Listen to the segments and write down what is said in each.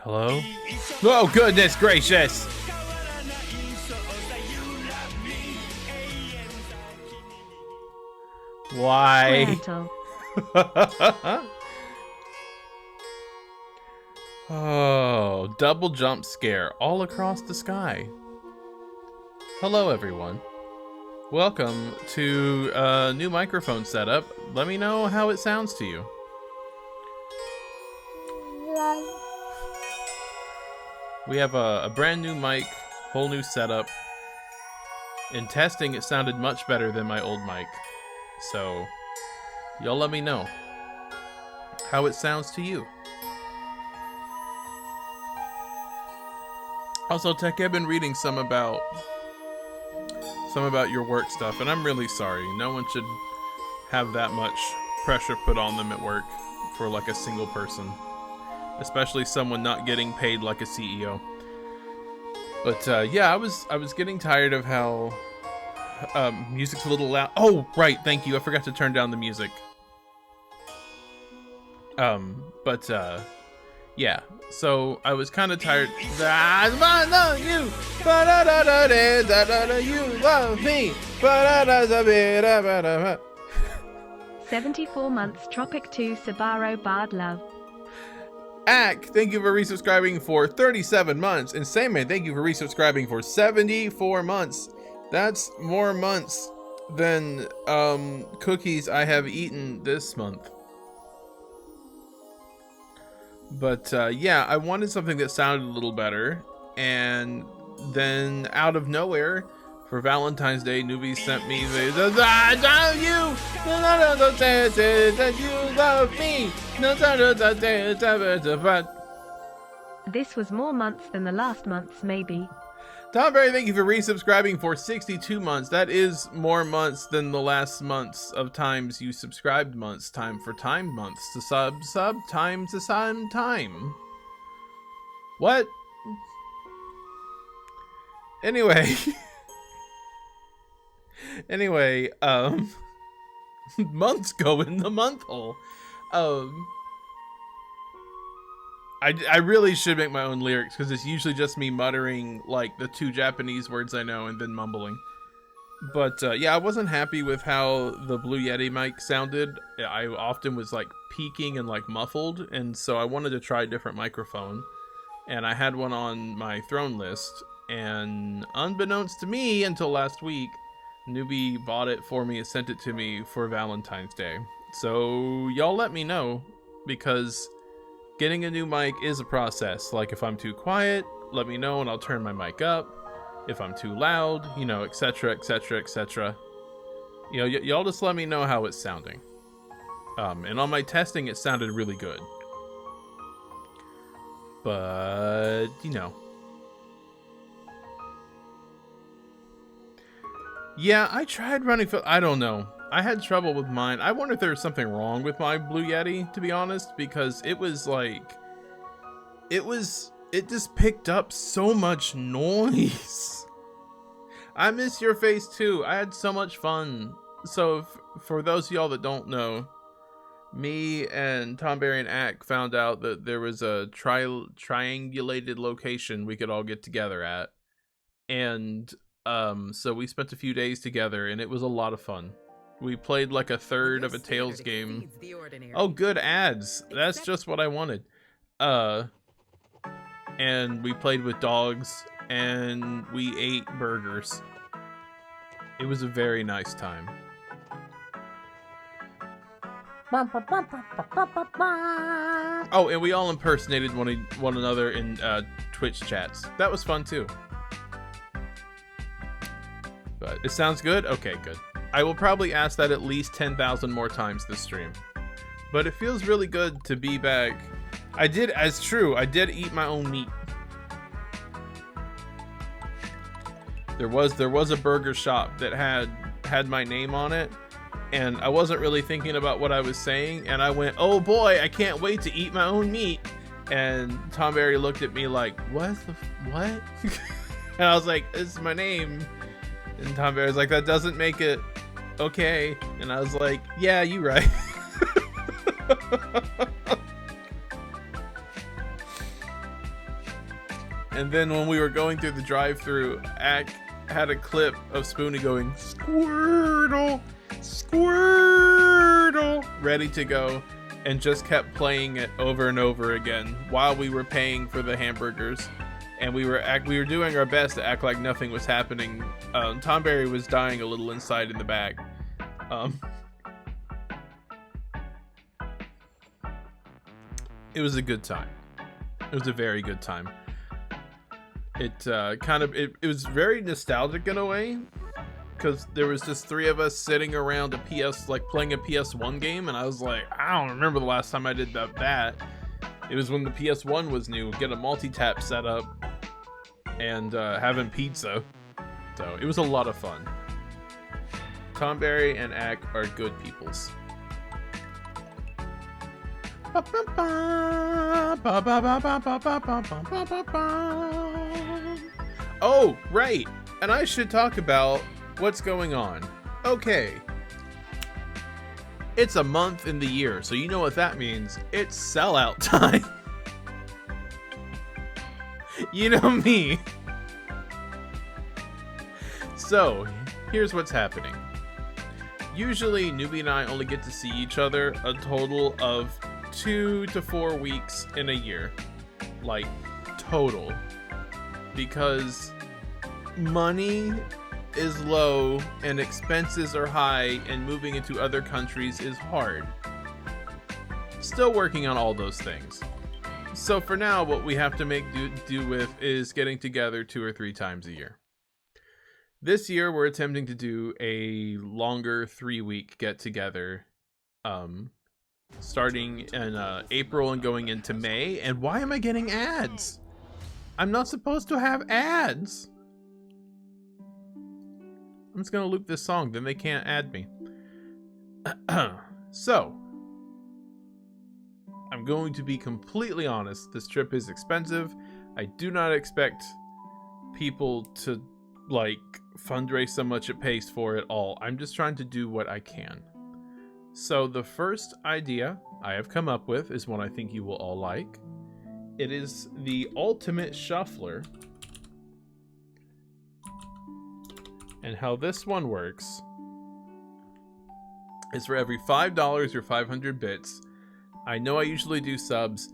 Hello? Oh, goodness gracious! Why? Oh, double jump scare all across the sky. Hello, everyone. Welcome to a new microphone setup. Let me know how it sounds to you. We have a brand new mic, whole new setup. In testing, it sounded much better than my old mic. So, y'all let me know how it sounds to you. Also, Tech, I've been reading some about your work stuff, and I'm really sorry. No one should have that much pressure put on them at work for like a single person, especially someone not getting paid like a CEO. But yeah, I was getting tired of how music's a little loud. Oh, right, thank you. I forgot to turn down the music. Yeah. So I was kind of tired. I love you, you love me. 74 months Tropic 2 Sabaro Bard Love. Ack, thank you for resubscribing for 37 months. And Sayman, thank you for resubscribing for 74 months. That's more months than cookies I have eaten this month. But yeah, I wanted something that sounded a little better, and then out of nowhere, for Valentine's Day, Newbie sent me the I love you, you love me. This was more months than the last months, maybe. Tomberry, thank you for resubscribing for 62 months. That is more months than the last months of times you subscribed months. Time for time months to sub times to time. What? Anyway. Months go in the month hole. I really should make my own lyrics, because it's usually just me muttering like the two Japanese words I know and then mumbling. But yeah, I wasn't happy with how the Blue Yeti mic sounded. I often was like peaking and like muffled, and so I wanted to try a different microphone. And I had one on my throne list, and unbeknownst to me until last week, Newbie bought it for me and sent it to me for Valentine's Day. So y'all let me know, because getting a new mic is a process. Like, if I'm too quiet, let me know and I'll turn my mic up. If I'm too loud, you know, etc, etc, etc. You know, y'all just let me know how it's sounding. And on my testing, it sounded really good. But, you know. Yeah, I tried running for... I don't know. I had trouble with mine. I wonder if there was something wrong with my Blue Yeti, to be honest, because it was like... It just picked up so much noise. I miss your face too. I had so much fun. So for those of y'all that don't know, me and Tomberry and Ack found out that there was a triangulated location we could all get together at. And so we spent a few days together, and it was a lot of fun. We played like a third of a Tales game. Oh, good ads. That's just what I wanted. And we played with dogs, and we ate burgers. It was a very nice time. Oh, and we all impersonated one another in Twitch chats. That was fun too. But it sounds good? Okay, good. I will probably ask that at least 10,000 more times this stream. But it feels really good to be back. I did eat my own meat. There was a burger shop that had my name on it, and I wasn't really thinking about what I was saying, and I went, "Oh boy, I can't wait to eat my own meat." And Tomberry looked at me like, what? And I was like, "It's my name." And Tomberry was like, "That doesn't make it okay." And I was like, "Yeah, you right." And then when we were going through the drive-thru, Ack had a clip of Spoonie going, Squirtle, Squirtle, ready to go, and just kept playing it over and over again while we were paying for the hamburgers. And we were doing our best to act like nothing was happening. Tom Berry was dying a little inside in the back. It was a good time. It was a very good time. It was very nostalgic in a way, because there was just three of us sitting around playing a PS1 game, and I was like, I don't remember the last time I did that. It was when the PS1 was new. Get a multi-tap set up and having pizza. So it was a lot of fun. Tom Berry and Ack are good peoples. Oh, right. And I should talk about what's going on. Okay. It's a month in the year, so you know what that means. It's sellout time. You know me. So, here's what's happening. Usually, Newbie and I only get to see each other a total of 2 to 4 weeks in a year. Like, total. Because money is low and expenses are high and moving into other countries is hard. Still working on all those things. So for now, what we have to make do with is getting together 2 or 3 times a year. This year, we're attempting to do a longer 3-week get-together, starting in April and going into May. And why am I getting ads? I'm not supposed to have ads. I'm just gonna loop this song, then they can't add me. So, I'm going to be completely honest. This trip is expensive. I do not expect people to, like, fundraise so much at pace for it all. I'm just trying to do what I can. So the first idea I have come up with is one I think you will all like. It is the Ultimate Shuffler. And how this one works is for every $5 or 500 bits. I know I usually do subs,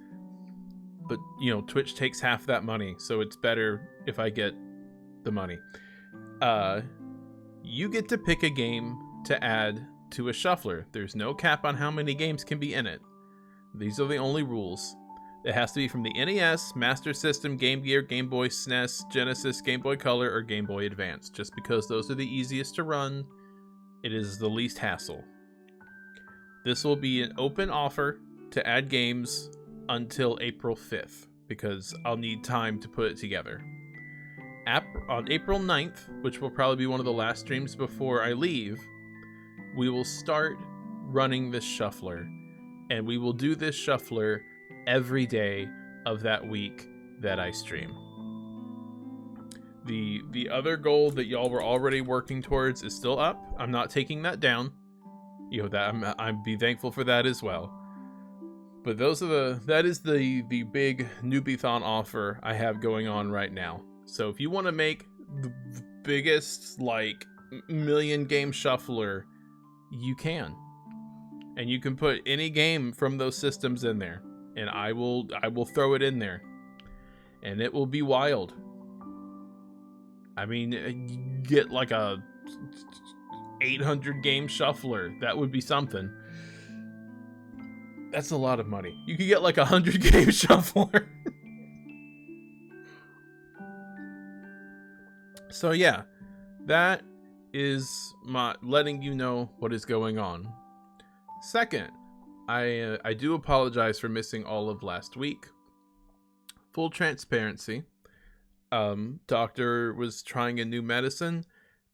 but, you know, Twitch takes half that money, so it's better if I get the money. You get to pick a game to add to a shuffler. There's no cap on how many games can be in it. These are the only rules. It has to be from the NES, Master System, Game Gear, Game Boy, SNES, Genesis, Game Boy Color, or Game Boy Advance. Just because those are the easiest to run, it is the least hassle. This will be an open offer to add games until April 5th, because I'll need time to put it together. On April 9th, which will probably be one of the last streams before I leave, we will start running this shuffler, and we will do this shuffler every day of that week that I stream. The other goal that y'all were already working towards is still up. I'm not taking that down. You know, that I'm be thankful for that as well. But that is the big newbie-thon offer I have going on right now. So if you want to make the biggest, like, million game shuffler, you can. And you can put any game from those systems in there. And I will throw it in there. And it will be wild. I mean, you get like a 800 game shuffler. That would be something. That's a lot of money. You could get like 100 game shuffler. So yeah, that is my letting you know what is going on. Second, I do apologize for missing all of last week. Full transparency. Doctor was trying a new medicine.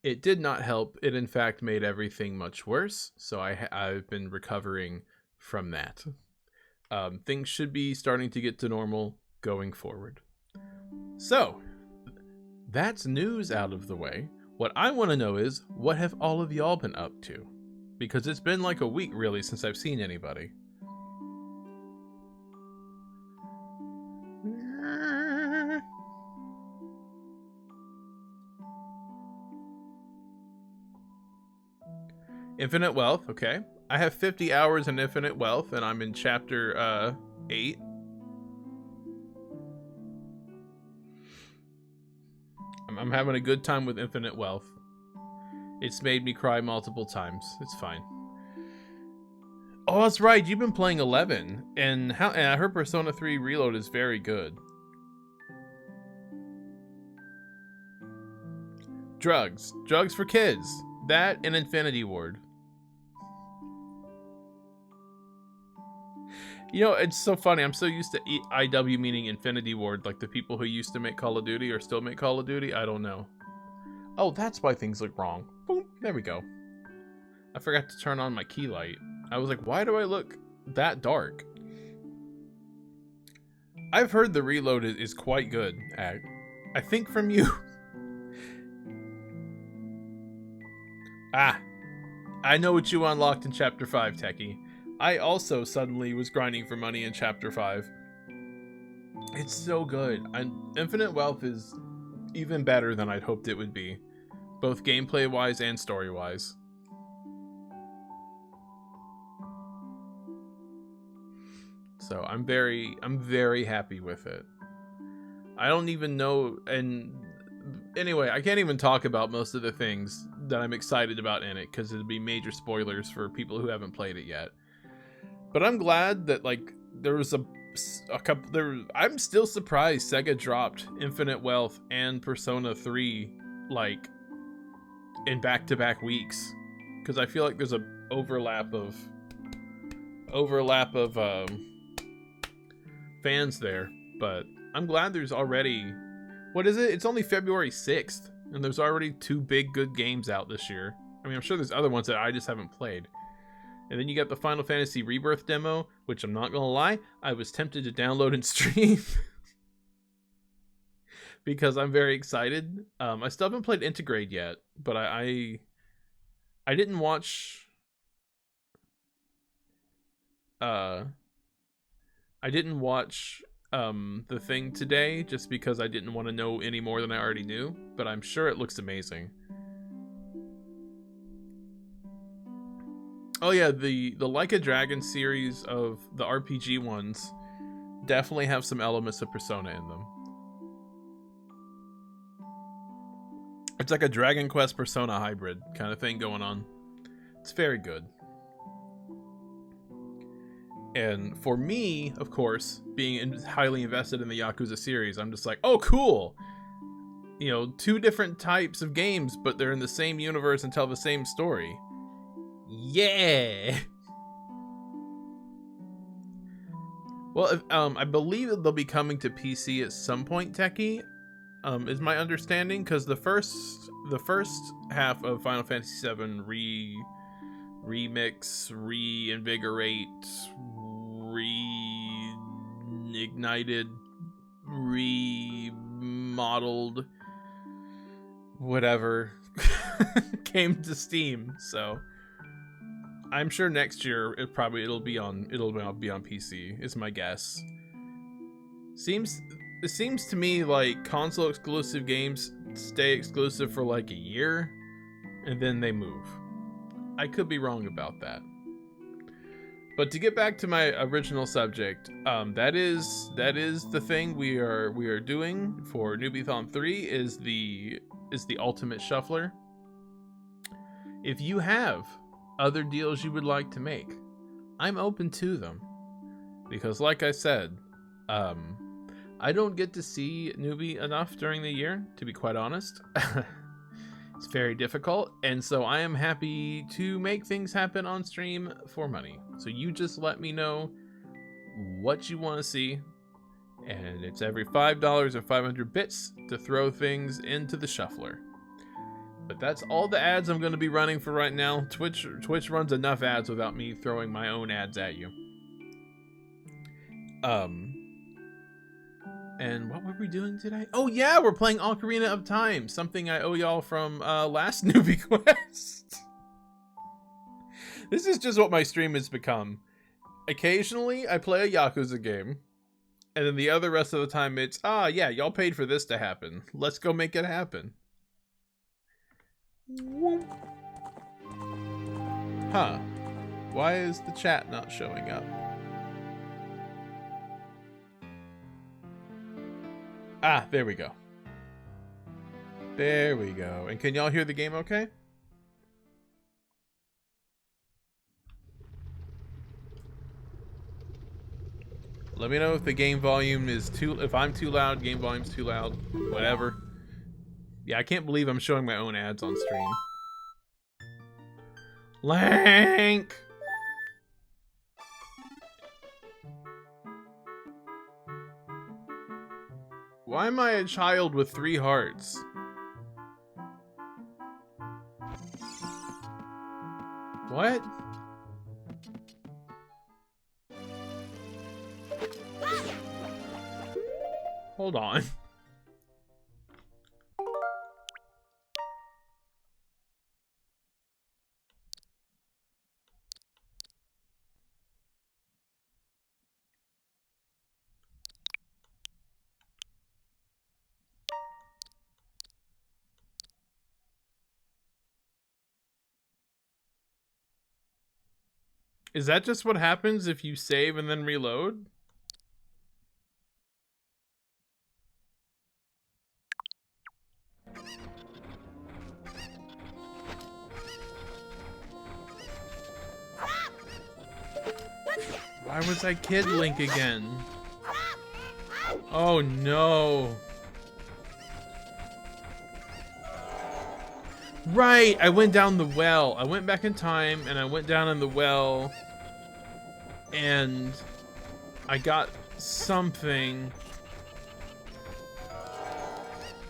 It did not help. It in fact made everything much worse. So I've been recovering from that. Things should be starting to get to normal going forward. So, that's news out of the way. What I want to know is, what have all of y'all been up to? Because it's been like a week, really, since I've seen anybody. Infinite Wealth, okay. I have 50 hours in Infinite Wealth, and I'm in chapter 8. I'm having a good time with Infinite Wealth. It's made me cry multiple times. It's fine. Oh, that's right. You've been playing 11, and I heard Persona 3 Reload is very good. Drugs for kids. That and Infinity Ward. You know, it's so funny. I'm so used to IW meaning Infinity Ward, like the people who used to make Call of Duty or still make Call of Duty. I don't know. Oh, that's why things look wrong. Boom. There we go. I forgot to turn on my key light. I was like, why do I look that dark? I've heard the reload is quite good. I think from you. Ah, I know what you unlocked in Chapter 5, Techie. I also suddenly was grinding for money in Chapter 5. It's so good. Infinite Wealth is even better than I'd hoped it would be, both gameplay-wise and story-wise. So I'm very happy with it. I don't even know, and anyway, I can't even talk about most of the things that I'm excited about in it because it'd be major spoilers for people who haven't played it yet. But I'm glad that like there was a couple there. I'm still surprised Sega dropped Infinite Wealth and Persona 3 like in back-to-back weeks, because I feel like there's a overlap of fans there. But I'm glad there's already, what is it? It's only February 6th, and there's already 2 big good games out this year. I mean, I'm sure there's other ones that I just haven't played. And then you got the Final Fantasy Rebirth demo, which I'm not gonna lie, I was tempted to download and stream because I'm very excited. I still haven't played Intergrade yet, but I didn't watch. I didn't watch the thing today just because I didn't want to know any more than I already knew. But I'm sure it looks amazing. Oh yeah, the Like a Dragon series of the RPG ones definitely have some elements of Persona in them. It's like a Dragon Quest Persona hybrid kind of thing going on. It's very good. And for me, of course, being highly invested in the Yakuza series, I'm just like, oh, cool! You know, 2 different types of games, but they're in the same universe and tell the same story. Yeah! Well, I believe they'll be coming to PC at some point, Techie, is my understanding, because the first half of Final Fantasy VII remix, reinvigorate, reignited, remodeled, whatever, came to Steam. So I'm sure next year it'll be on PC, is my guess. It seems to me like console exclusive games stay exclusive for like a year and then they move. I could be wrong about that. But to get back to my original subject, that is the thing we are doing for Newbie-thon 3 is the ultimate shuffler. If you have other deals you would like to make, I'm open to them. Because like I said, I don't get to see Newbie enough during the year, to be quite honest. It's very difficult, and so I am happy to make things happen on stream for money. So you just let me know what you want to see, and it's every $5 or 500 bits to throw things into the shuffler. But that's all the ads I'm going to be running for right now. Twitch runs enough ads without me throwing my own ads at you. And what were we doing today? Oh yeah, we're playing Ocarina of Time, something I owe y'all from last Newbie Quest. This is just what my stream has become. Occasionally, I play a Yakuza game, and then the rest of the time it's, yeah, y'all paid for this to happen. Let's go make it happen. Huh. Why is the chat not showing up? Ah, there we go. There we go. And can y'all hear the game okay? Let me know if the game volume is if I'm too loud, game volume's too loud, whatever. Yeah, I can't believe I'm showing my own ads on stream. Lank! Why am I a child with 3 hearts? What? Hold on. Is that just what happens if you save and then reload? Why was I Kid Link again? Oh no. Right, I went down the well. I went back in time and I went down in the well and I got something.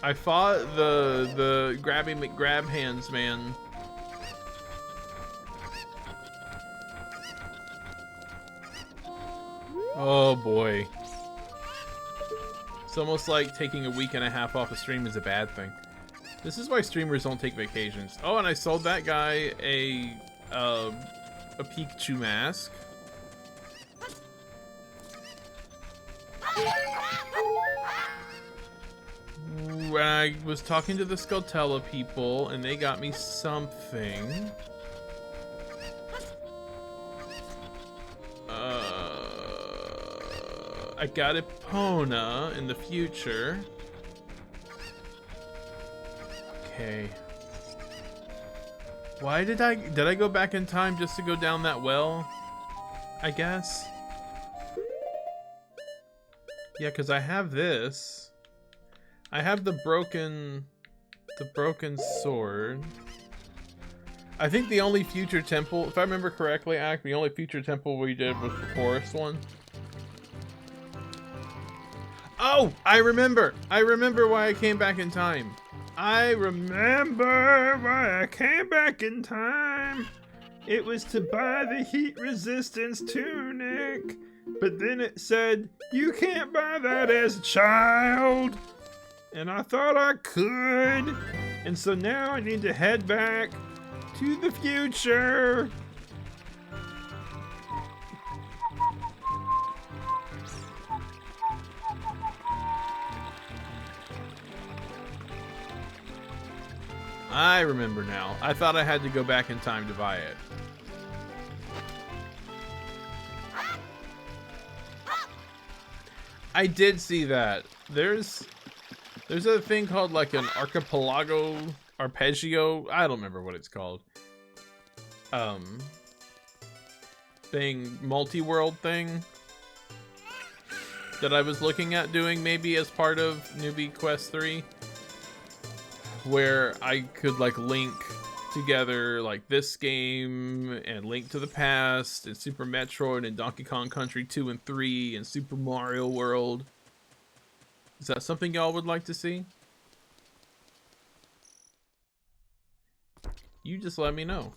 I fought the Grabby McGrab Hands man. Oh boy. It's almost like taking a week and a half off a stream is a bad thing. This is why streamers don't take vacations. Oh, and I sold that guy a Pikachu mask. Ooh, I was talking to the Skulltella people, and they got me something. I got Epona in the future. Okay. Why did I go back in time just to go down that well? I guess. Yeah, because I have this. I have the broken sword. I think the only future temple, if I remember correctly, the only future temple we did was the forest one. Oh, I remember why I came back in time. I remember why I came back in time. It was to buy the heat resistance tunic. But then it said, you can't buy that as a child. And I thought I could. And so now I need to head back to the future. I remember now. I thought I had to go back in time to buy it. I did see that. There's a thing called like an arpeggio. I don't remember what it's called. Multi-world thing that I was looking at doing maybe as part of Newbie Quest 3. Where I could like link together like this game and Link to the Past and Super Metroid and Donkey Kong Country 2 and 3 and Super Mario World. Is that something y'all would like to see? You just let me know.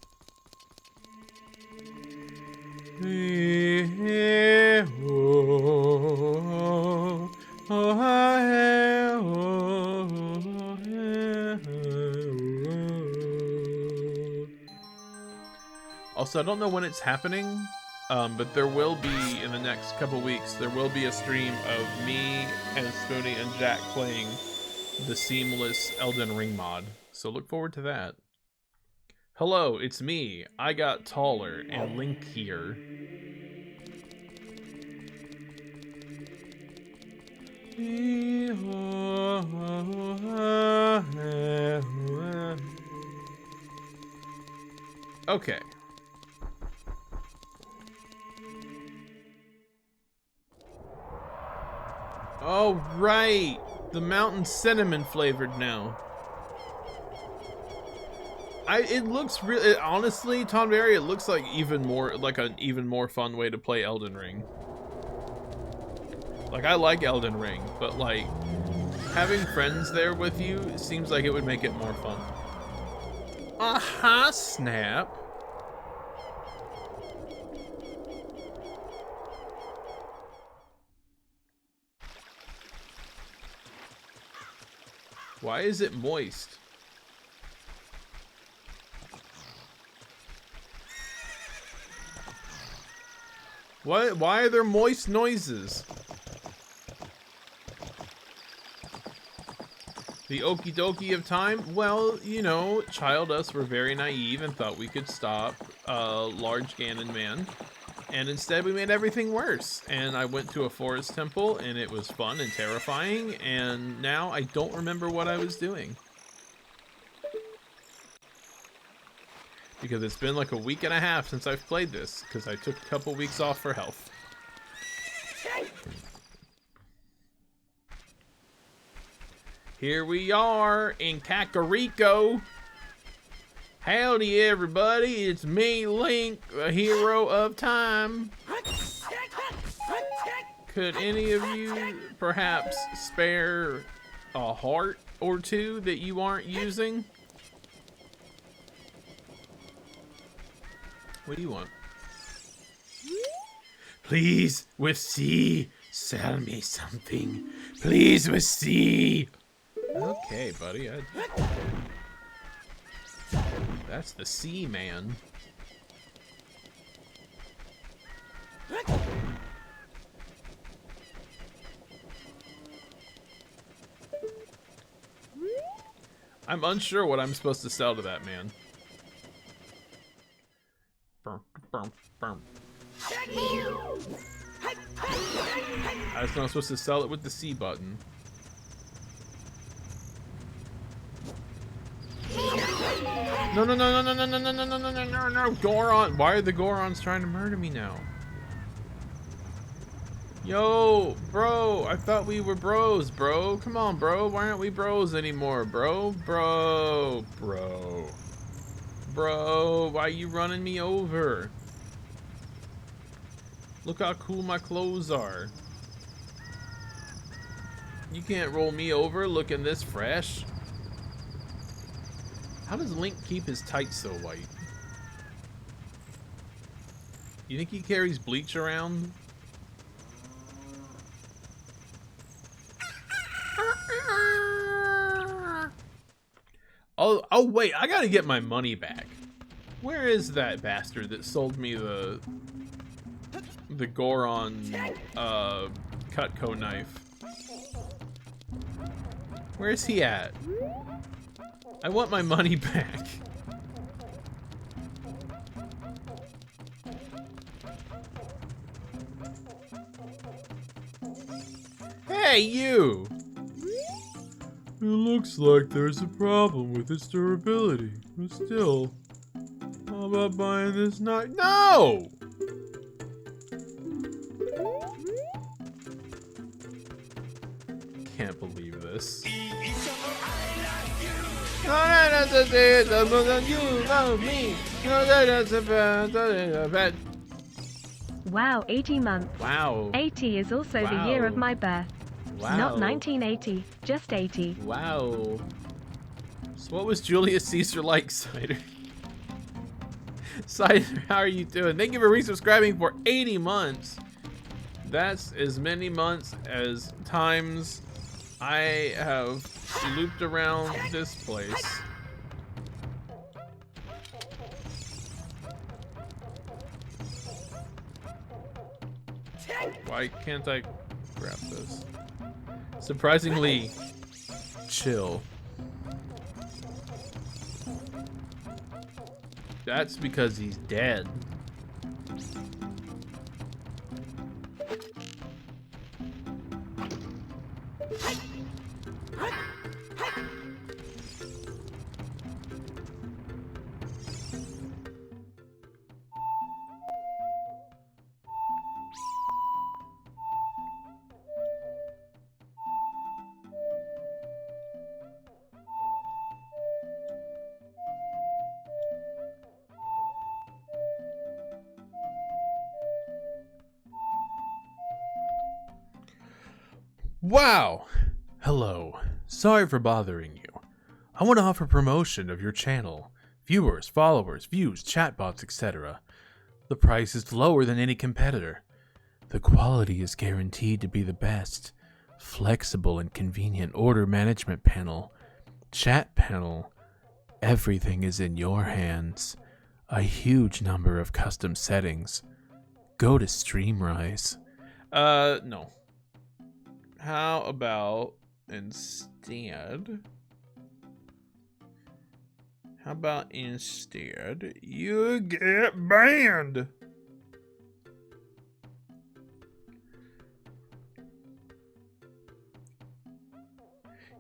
Also, I don't know when it's happening, but there will be, in the next couple weeks, there will be a stream of me and Spoony and Jack playing the seamless Elden Ring mod. So look forward to that. Hello, it's me. I got taller, and Link here. Okay. Oh, right! The mountain's cinnamon flavored now. It looks really, honestly, Tonberry, it looks like an even more fun way to play Elden Ring. Like, I like Elden Ring, but like, having friends there with you seems like it would make it more fun. Aha, snap. Why is it moist? Why are there moist noises? The okie dokie of time? Well, you know, child us were very naive and thought we could stop large Ganon man. And instead we made everything worse. And I went to a forest temple and it was fun and terrifying. And now I don't remember what I was doing. Because it's been like a week and a half since I've played this. Because I took a couple weeks off for health. Here we are in Kakariko. Howdy everybody, it's me, Link, the hero of time. Could any of you perhaps spare a heart or two that you aren't using? What do you want? Please, with C, sell me something. Please, with C. Okay, buddy. That's the sea man. I'm unsure what I'm supposed to sell to that man. I just know I'm supposed to sell it with the C button. No, no, no, no, no, no, no, no, no, no, no, no, no, Goron. Why are the Gorons trying to murder me now? Yo, bro, I thought we were bros, bro. Come on, bro. Why aren't we bros anymore, bro? Bro, why are you running me over? Look how cool my clothes are. You can't roll me over looking this fresh. How does Link keep his tights so white? You think he carries bleach around? Oh wait, I gotta get my money back. Where is that bastard that sold me the Goron Cutco knife? Where's he at? I want my money back. Hey, you! It looks like there's a problem with its durability, but still, how about buying this knife? No! Can't believe this. Wow, 80 months. Wow. 80 is also the year of my birth. Wow. Not 1980, just 80. Wow. So what was Julius Caesar like, Cider? Cider, how are you doing? Thank you for resubscribing for 80 months. That's as many months as times I have looped around this place. Why can't I grab this? Surprisingly chill. That's because he's dead. Wow! Hello. Sorry for bothering you. I want to offer promotion of your channel. Viewers, followers, views, chatbots, etc. The price is lower than any competitor. The quality is guaranteed to be the best. Flexible and convenient order management panel. Chat panel. Everything is in your hands. A huge number of custom settings. Go to Streamrise. No. How about instead you get banned?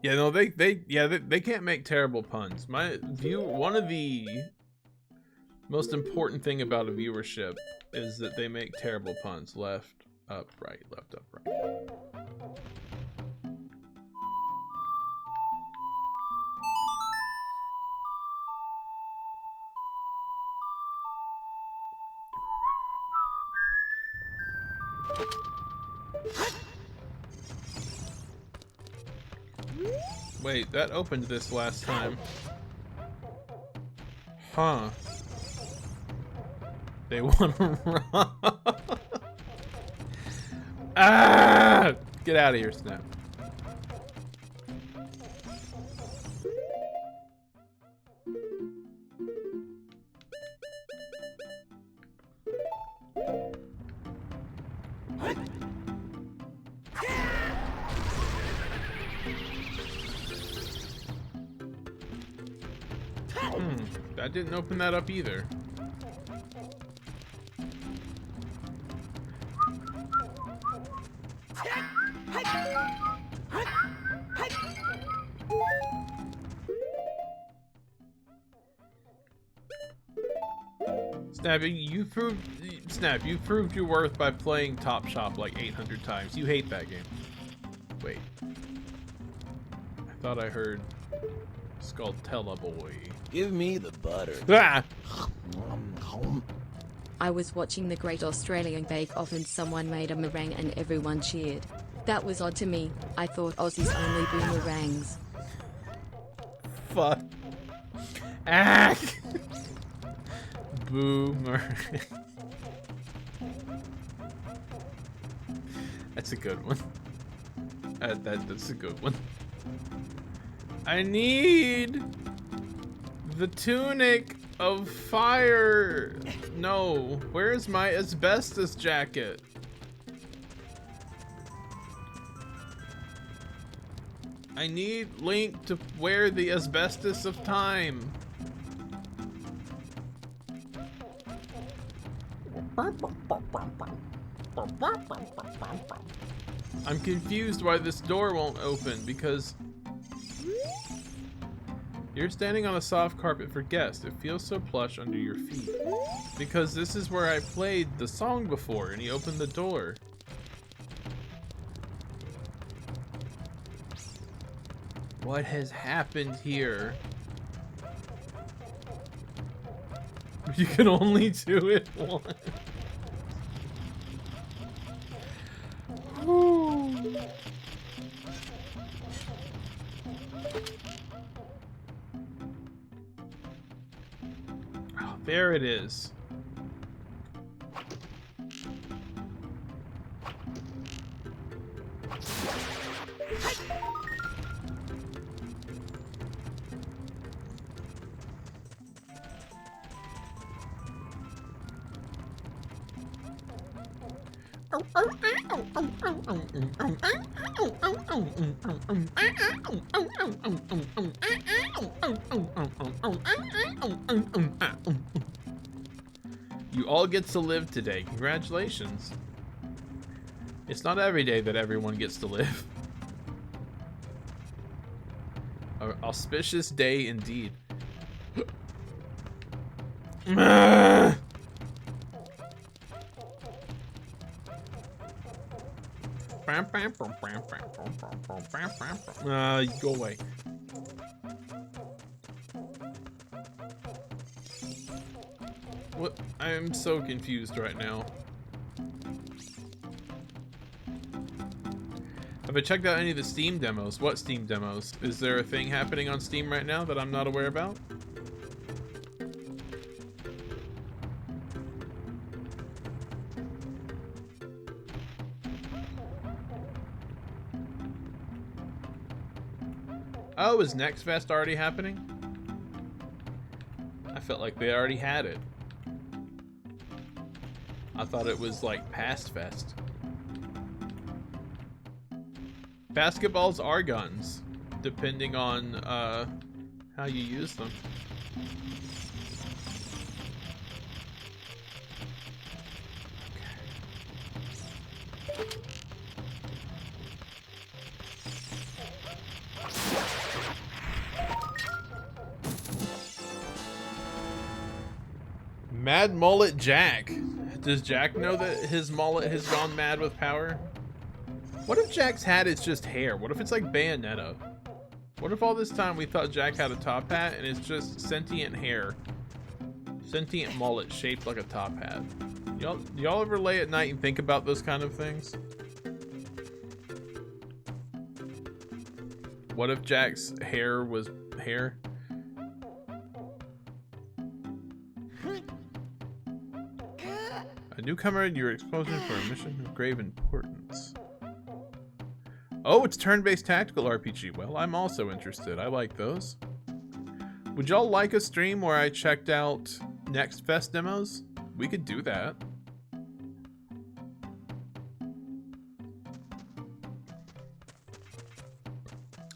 Yeah, no, they can't make terrible puns. One of the most important thing about a viewership is that they make terrible puns. Left, up, right, left, up, right. Wait, that opened this last time. Huh. They want to run. Ah! Get out of here, Snap. That didn't open that up either. Snap, you proved your worth by playing Top Shop like 800 times. You hate that game. Wait. I thought I heard it's called Boy. Give me the butter. Ah! I was watching the Great Australian Bake Off and someone made a meringue and everyone cheered. That was odd to me. I thought Aussies only boomerangs. Fuck. Ah! Boomer. That's a good one. That's a good one. I need the tunic of fire. No, where's my asbestos jacket? I need Link to wear the asbestos of time. I'm confused why this door won't open because you're standing on a soft carpet for guests. It feels so plush under your feet. Because this is where I played the song before and he opened the door. What has happened here? You can only do it once. Oh, there it is. You all get to live today. Congratulations. It's not every day that everyone gets to live. An auspicious day indeed. Go away. What? I am so confused right now. Have I checked out any of the Steam demos? What Steam demos? Is there a thing happening on Steam right now that I'm not aware about? Oh, is Next Fest already happening? I felt like they already had it. I thought it was like Past Fest. Basketballs are guns, depending on how you use them. Mad Mullet Jack. Does Jack know that his mullet has gone mad with power? What if Jack's hat is just hair? What if it's like Bayonetta? What if all this time we thought Jack had a top hat and it's just sentient hair? Sentient mullet shaped like a top hat. Y'all ever lay at night and think about those kind of things? What if Jack's hair was hair? A newcomer in your explosion for a mission of grave importance. Oh, it's turn-based tactical RPG. Well, I'm also interested. I like those. Would y'all like a stream where I checked out Next Fest demos? We could do that.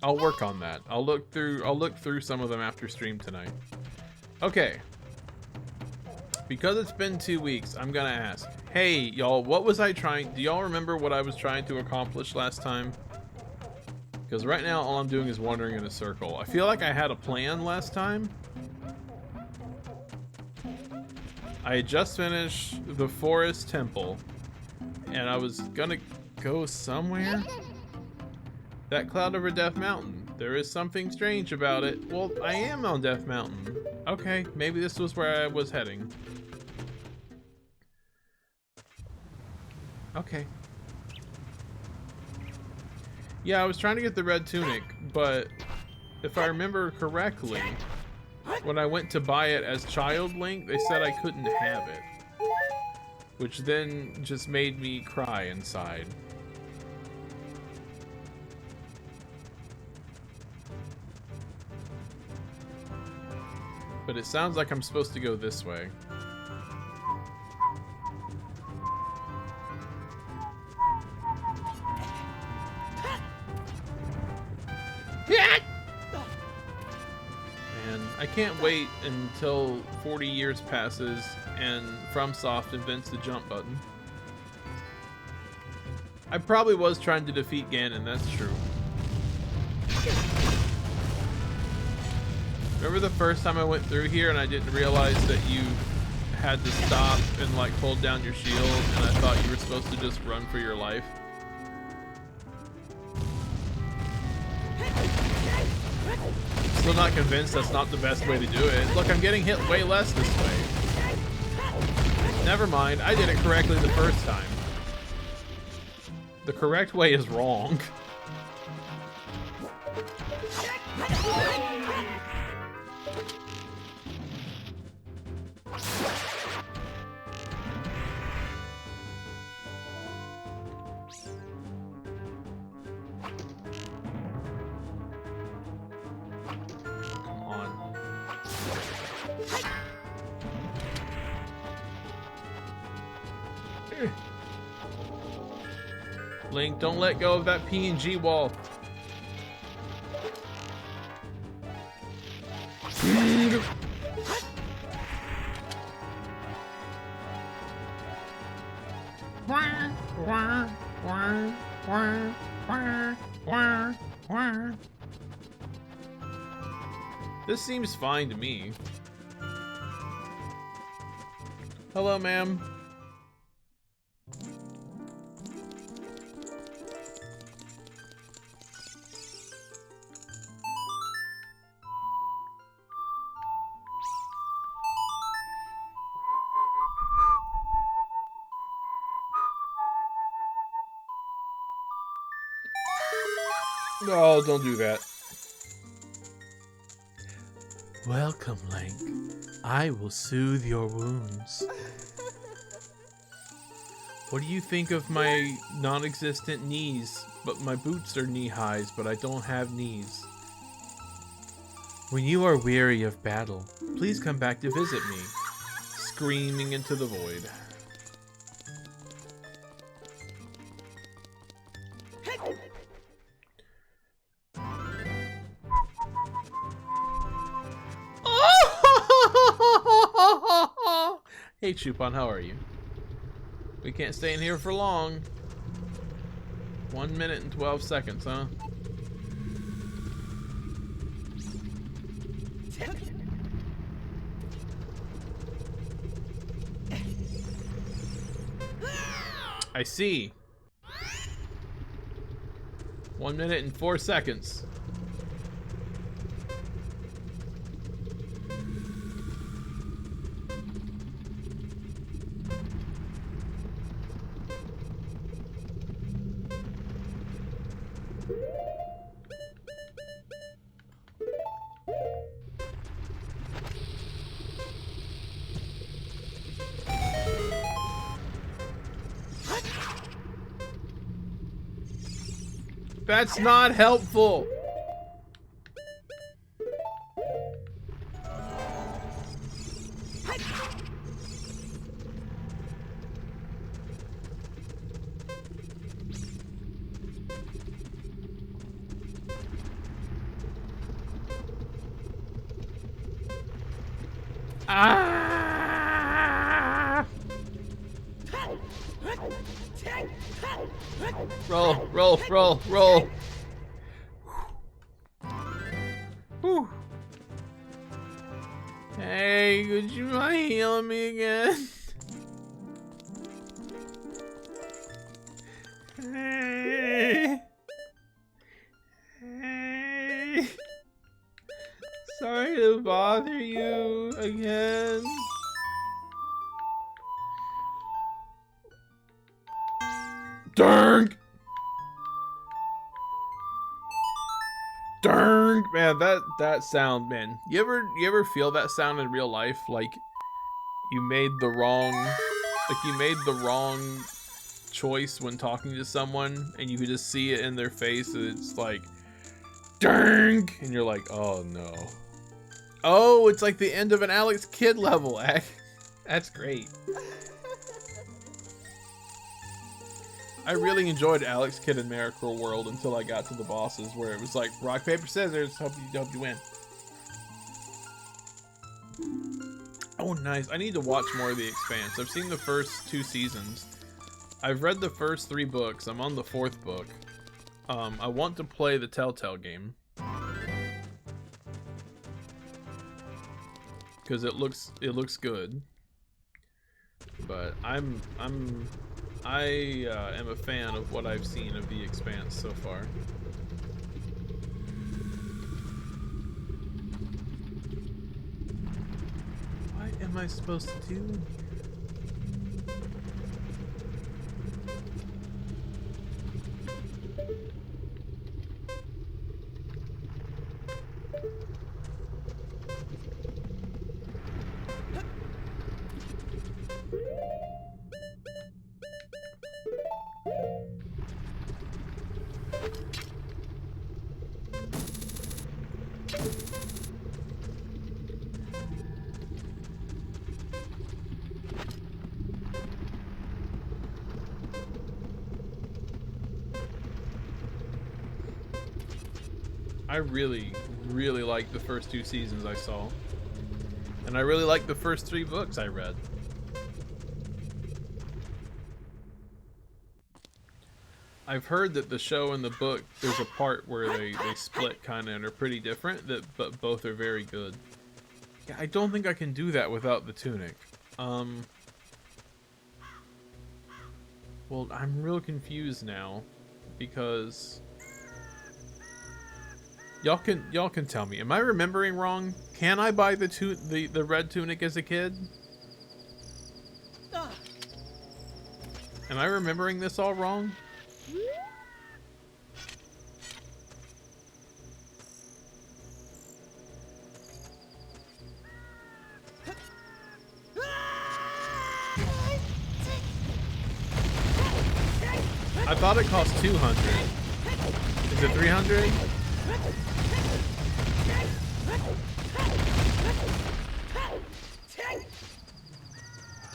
I'll work on that. I'll look through some of them after stream tonight. Okay. Because it's been 2 weeks, I'm gonna ask. Hey, y'all, what was I trying? Do y'all remember what I was trying to accomplish last time? Because right now, all I'm doing is wandering in a circle. I feel like I had a plan last time. I had just finished the Forest Temple, and I was gonna go somewhere. That cloud over Death Mountain. There is something strange about it. Well, I am on Death Mountain. Okay, maybe this was where I was heading. Okay. Yeah, I was trying to get the red tunic, but if I remember correctly, when I went to buy it as Child Link, they said I couldn't have it. Which then just made me cry inside. But it sounds like I'm supposed to go this way. And I can't wait until 40 years passes and FromSoft invents the jump button. I probably was trying to defeat Ganon, that's true. Remember the first time I went through here and I didn't realize that you had to stop and like hold down your shield, and I thought you were supposed to just run for your life? Still not convinced that's not the best way to do it. Look, I'm getting hit way less this way. Never mind, I did it correctly the first time. The correct way is wrong. Link, don't let go of that PNG wall. This seems fine to me. Hello, ma'am. No, don't do that. Welcome, Link. I will soothe your wounds. What do you think of my non-existent knees? But my boots are knee-highs, but I don't have knees. When you are weary of battle, please come back to visit me. Screaming into the void. Hey, Chupon, how are you? We can't stay in here for long. 1 minute and 12 seconds, huh? I see. 1 minute and 4 seconds. That's not helpful. Ah! Roll, roll, roll, roll. Whew. Hey, could you mind healing me again? Hey. Hey. Sorry to bother you again. Darn! Darn! Man, that sound, man. You ever feel that sound in real life? Like you made the wrong choice when talking to someone and you could just see it in their face and it's like darn! And you're like, oh no. Oh, it's like the end of an Alex Kidd level. That's great. I really enjoyed Alex Kidd in Miracle World until I got to the bosses where it was like rock, paper, scissors, hope you win. Oh, nice. I need to watch more of The Expanse. I've seen the first 2 seasons. I've read the first 3 books. I'm on the 4th book. I want to play the Telltale game. Because it looks good. But I am a fan of what I've seen of The Expanse so far. What am I supposed to do? I really, really liked the first 2 seasons I saw. And I really liked the first 3 books I read. I've heard that the show and the book, there's a part where they split kind of and are pretty different, but both are very good. Yeah, I don't think I can do that without the tunic. Well, I'm real confused now because y'all can tell me. Am I remembering wrong? Can I buy the red tunic as a kid? Am I remembering this all wrong? I thought it cost 200. Is it 300?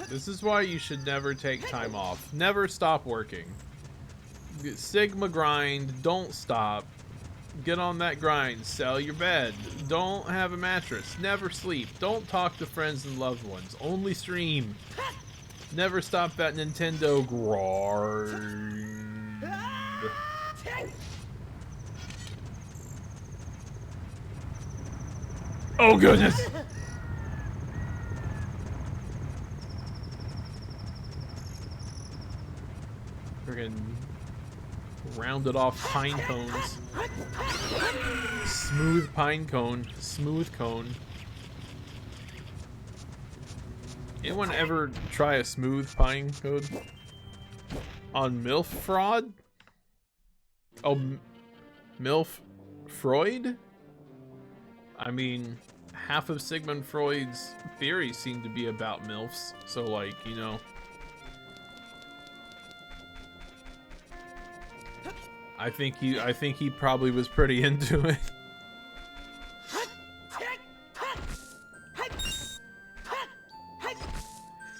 This is why you should never take time off. Never stop working. Sigma grind, don't stop. Get on that grind, sell your bed. Don't have a mattress, never sleep. Don't talk to friends and loved ones, only stream. Never stop that Nintendo grind. Oh goodness! Friggin' rounded off pine cones. Smooth pine cone. Smooth cone. Anyone ever try a smooth pine cone? On MILF fraud? Oh, MILF Freud? I mean, half of Sigmund Freud's theories seem to be about MILFs, so like, you know. I think he probably was pretty into it.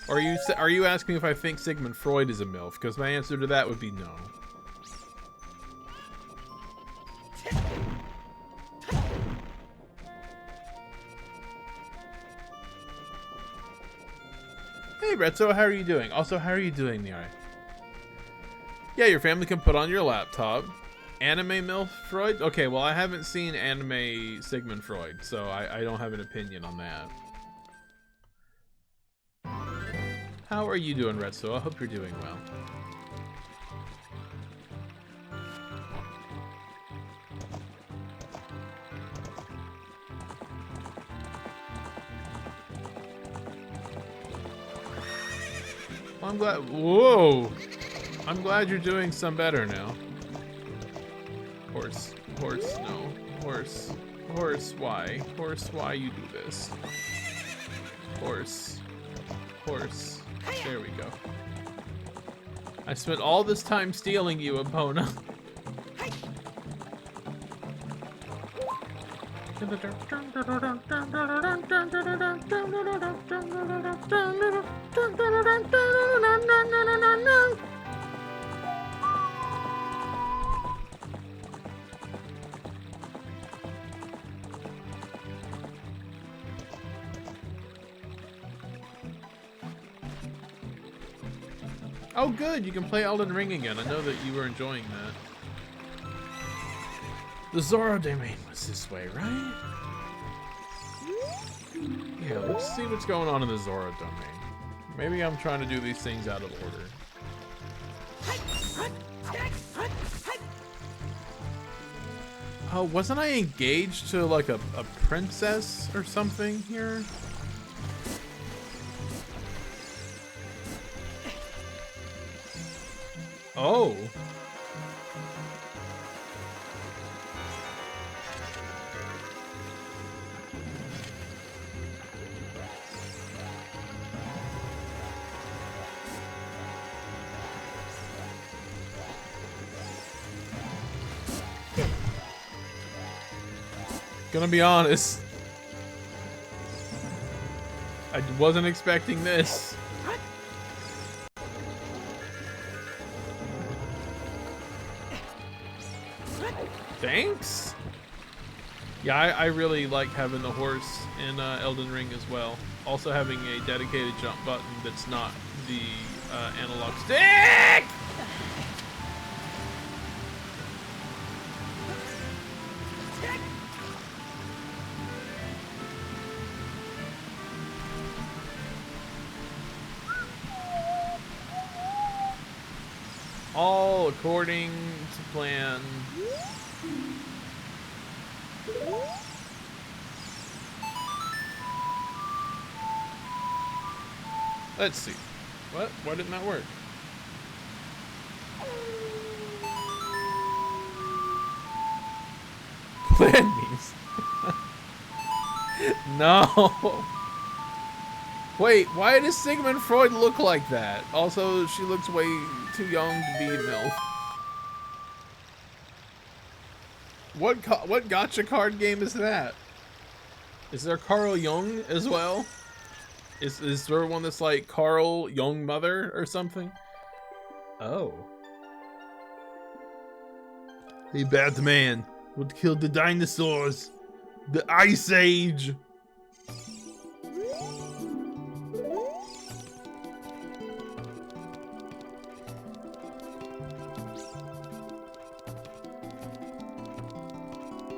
Or are you asking if I think Sigmund Freud is a MILF? Because my answer to that would be no. Hey Retso, how are you doing? Also, how are you doing, Nirai? Yeah, your family can put on your laptop. Anime MILF Freud? Okay, well I haven't seen anime Sigmund Freud, so I don't have an opinion on that. How are you doing, Retso? I hope you're doing well. I'm glad. Whoa! I'm glad you're doing some better now. Horse, no. Horse, why you do this? Horse. There we go. I spent all this time stealing you, Epona. Oh good, you can play Elden Ring again. I know that you were enjoying that. The Zora domain was this way, right? Yeah, let's see what's going on in the Zora domain. Maybe I'm trying to do these things out of order. Oh, wasn't I engaged to like a princess or something here? Oh. Gonna be honest, I wasn't expecting this. Thanks? Yeah, I really like having the horse in Elden Ring as well. Also having a dedicated jump button that's not the analog stick! All according to plan. Let's see. What? Why didn't that work? Plan means. No. Wait, why does Sigmund Freud look like that? Also, she looks way too young to be a MILF. What gotcha card game is that? Is there Carl Jung as well? Is there one that's like Carl Young Mother or something? Oh. Hey Batman, what killed the dinosaurs? The Ice Age!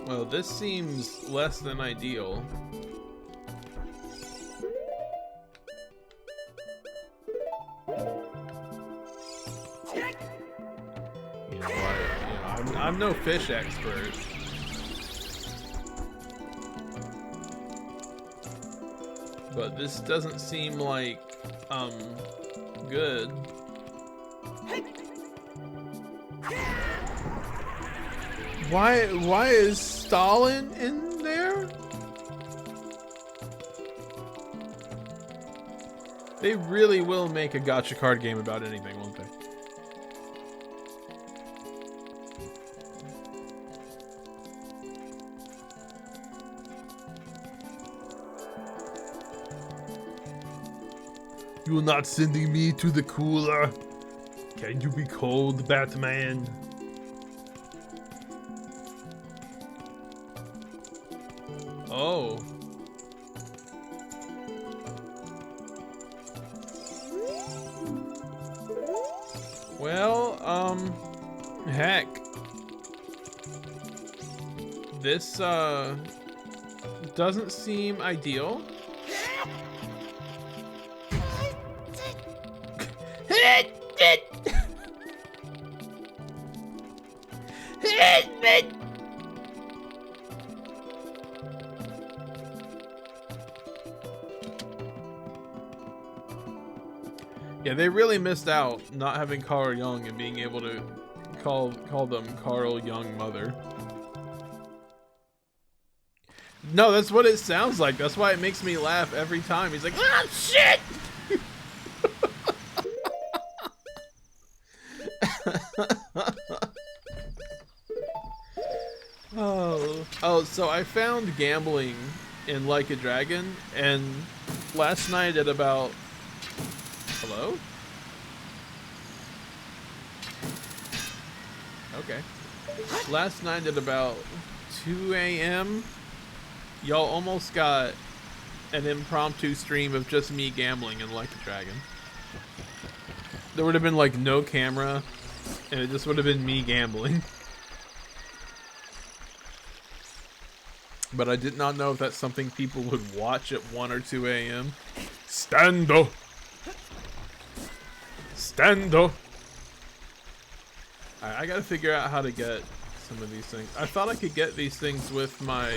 Well, this seems less than ideal. I'm no fish expert. But this doesn't seem like, good. Why is Stalin in there? They really will make a gacha card game about anything, won't they? You're not sending me to the cooler. Can you be cold, Batman? Oh. Well, heck. This, doesn't seem ideal. Yeah, they really missed out not having Carl Jung and being able to call them Carl Jung Mother. No, that's what it sounds like. That's why it makes me laugh every time. He's like, ah, shit! Oh, so I found gambling in Like a Dragon, and last night at about... Hello? Okay. Last night at about 2 a.m., y'all almost got an impromptu stream of just me gambling in Like a Dragon. There would have been like no camera, and it just would have been me gambling. But I did not know if that's something people would watch at 1 or 2 a.m. Stando! Stando! Alright, I gotta figure out how to get some of these things. I thought I could get these things with my,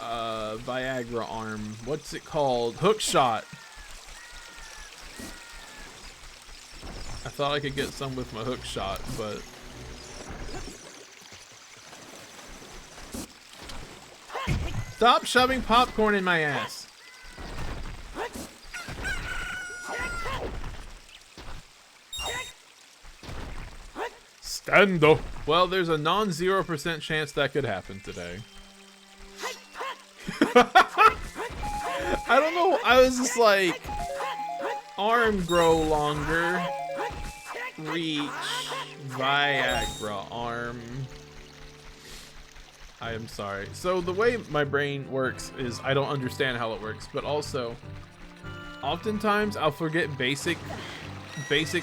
Viagra arm. What's it called? Hook shot! I thought I could get some with my hook shot, but... Stop shoving popcorn in my ass! Stando! Well, there's a non-0% chance that could happen today. I don't know, I was just like... Arm grow longer. Reach. Viagra arm. I am sorry. So the way my brain works is I don't understand how it works, but also oftentimes I'll forget basic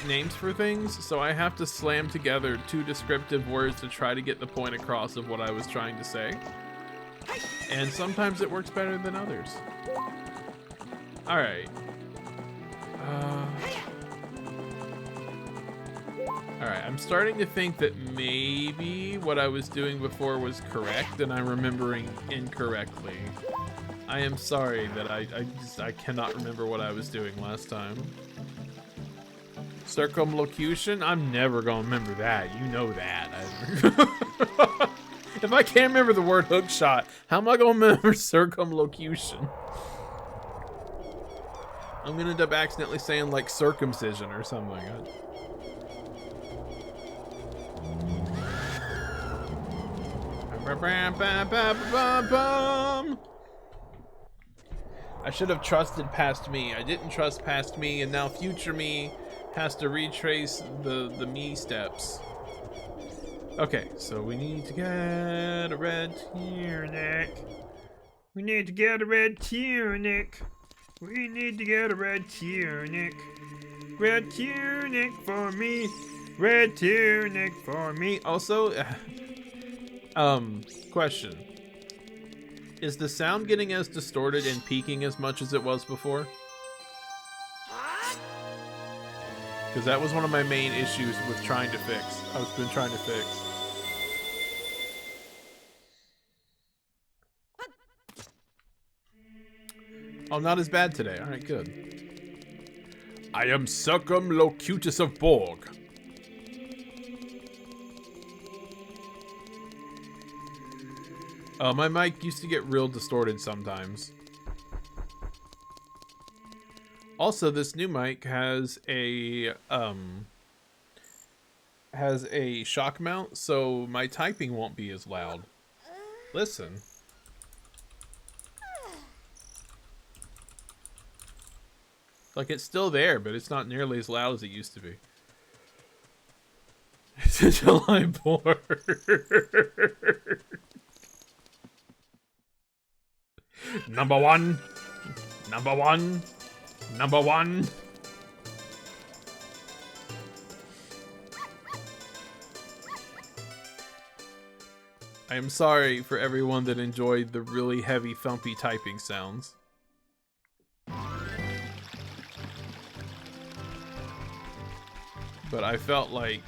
names for things, so I have to slam together two descriptive words to try to get the point across of what I was trying to say. And sometimes it works better than others. Alright. Alright, I'm starting to think that maybe what I was doing before was correct and I'm remembering incorrectly. I am sorry that I cannot remember what I was doing last time. Circumlocution? I'm never gonna remember that. You know that. If I can't remember the word hookshot, how am I gonna remember circumlocution? I'm gonna end up accidentally saying like circumcision or something. I should have trusted past me. I didn't trust past me, and now future me has to retrace the me steps. Okay, so we need to get a red tunic. We need to get a red tunic. We need to get a red tunic. Red tunic for me. Red tunic for me. Also, question. Is the sound getting as distorted and peaking as much as it was before? Because that was one of my main issues with trying to fix. I've been trying to fix. Oh, not as bad today. Alright, good. I am Circumlocutus of Borg. My mic used to get real distorted sometimes. Also, this new mic has a shock mount, so my typing won't be as loud. Listen. Like, it's still there, but it's not nearly as loud as it used to be. It's a July board. Number one. Number one. Number one. I am sorry for everyone that enjoyed the really heavy, thumpy typing sounds. But I felt like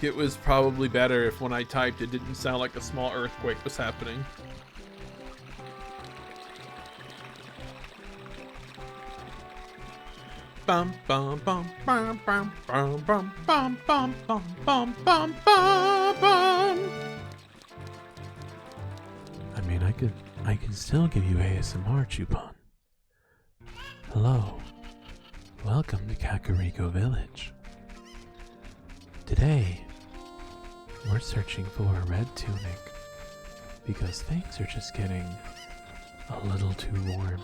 it was probably better if when I typed it didn't sound like a small earthquake was happening. Bum bum bum bum bum bum bum bum bum bum bum bum bum. I mean, I can still give you ASMR, Chupon. Hello. Welcome to Kakariko Village. Today, we're searching for a red tunic because things are just getting a little too warm.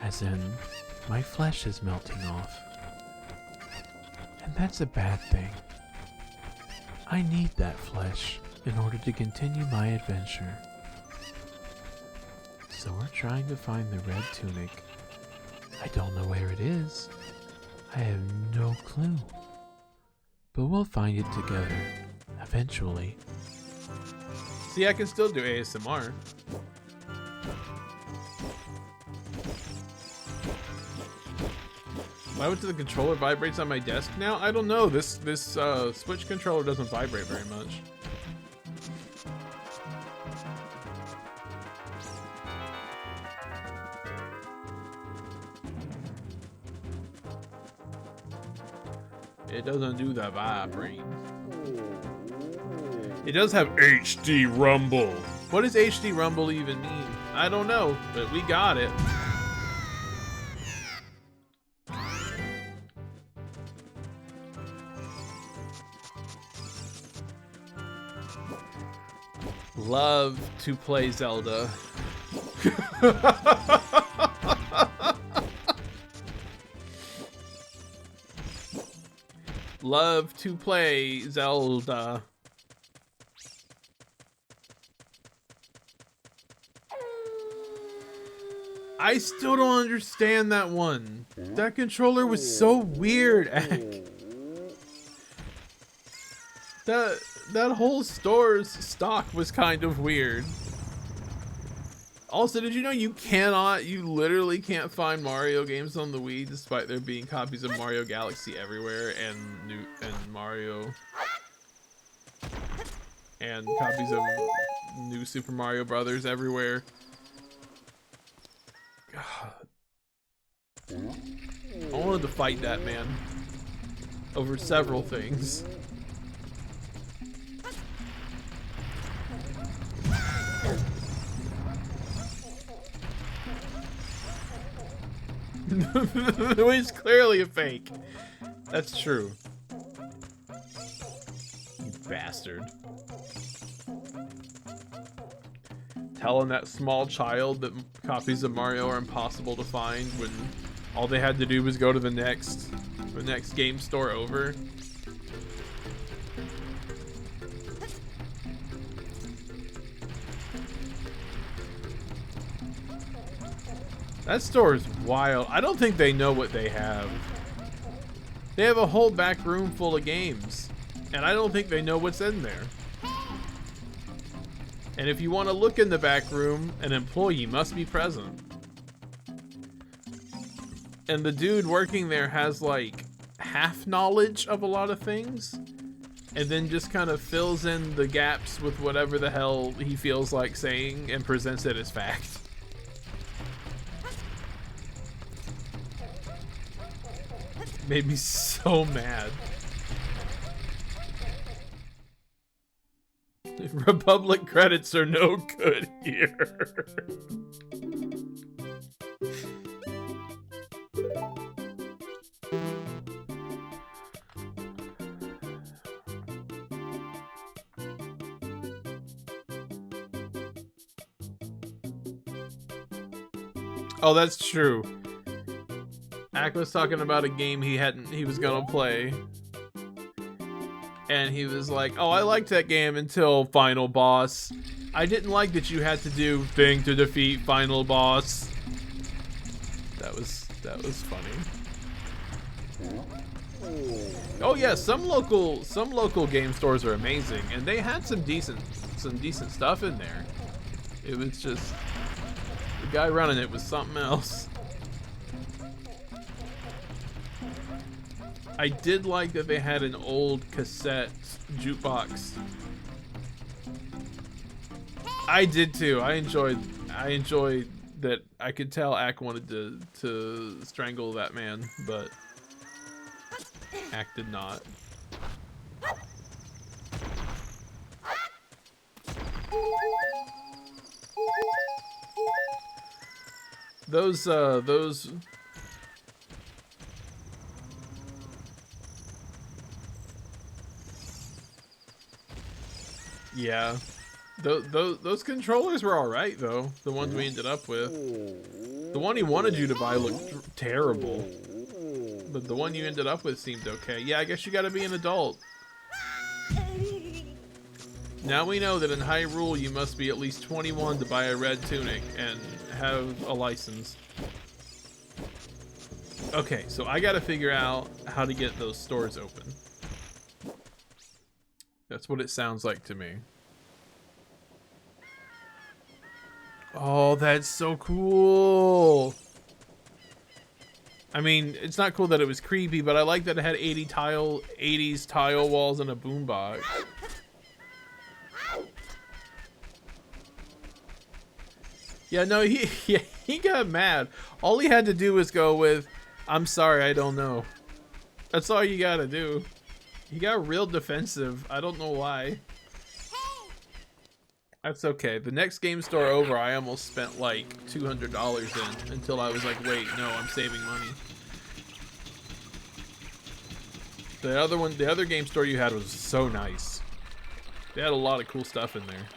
As in, my flesh is melting off. And that's a bad thing. I need that flesh in order to continue my adventure. So we're trying to find the red tunic. I don't know where it is. I have no clue. But we'll find it together, eventually. See, I can still do ASMR. Why would the controller vibrates on my desk now? I don't know. This Switch controller doesn't vibrate very much. It doesn't do the vibrate. It does have HD Rumble. What does HD Rumble even mean? I don't know, but we got it. Love to play Zelda. Love to play Zelda. I still don't understand that one. That controller was so weird, Ack. That whole store's stock was kind of weird. Also, did you know you literally can't find Mario games on the Wii despite there being copies of Mario Galaxy everywhere and Mario and copies of New Super Mario Brothers everywhere? God. I wanted to fight that man over several things. It's clearly a fake. That's true. You bastard. Telling that small child that copies of Mario are impossible to find when all they had to do was go to the next game store over. That store is wild. I don't think they know what they have. They have a whole back room full of games, and I don't think they know what's in there. And if you want to look in the back room, an employee must be present. And the dude working there has like half knowledge of a lot of things, and then just kind of fills in the gaps with whatever the hell he feels like saying and presents it as fact. Made me so mad. Republic credits are no good here. Oh, that's true. Ack was talking about a game he was gonna play. And he was like, oh, I liked that game until final boss. I didn't like that you had to do thing to defeat final boss. That was funny. Oh yeah, some local game stores are amazing, and they had some decent stuff in there. It was just the guy running it was something else. I did like that they had an old cassette jukebox. I did too. I enjoyed that. I could tell Ack wanted to strangle that man, but Ack did not. Those yeah, those controllers were all right though. The ones we ended up with. The one he wanted you to buy looked terrible, but the one you ended up with seemed okay. Yeah, I guess you got to be an adult. Now we know that in Hyrule you must be at least 21 to buy a red tunic and have a license. Okay, so I got to figure out how to get those stores open. That's what it sounds like to me. Oh, that's so cool. I mean, it's not cool that it was creepy, but I like that it had 80s tile walls and a boombox. Yeah, no, he got mad. All he had to do was go with, I'm sorry, I don't know. That's all you gotta do. He got real defensive. I don't know why. That's okay. The next game store over, I almost spent like $200 in until I was like, wait, no, I'm saving money. The other game store you had was so nice. They had a lot of cool stuff in there.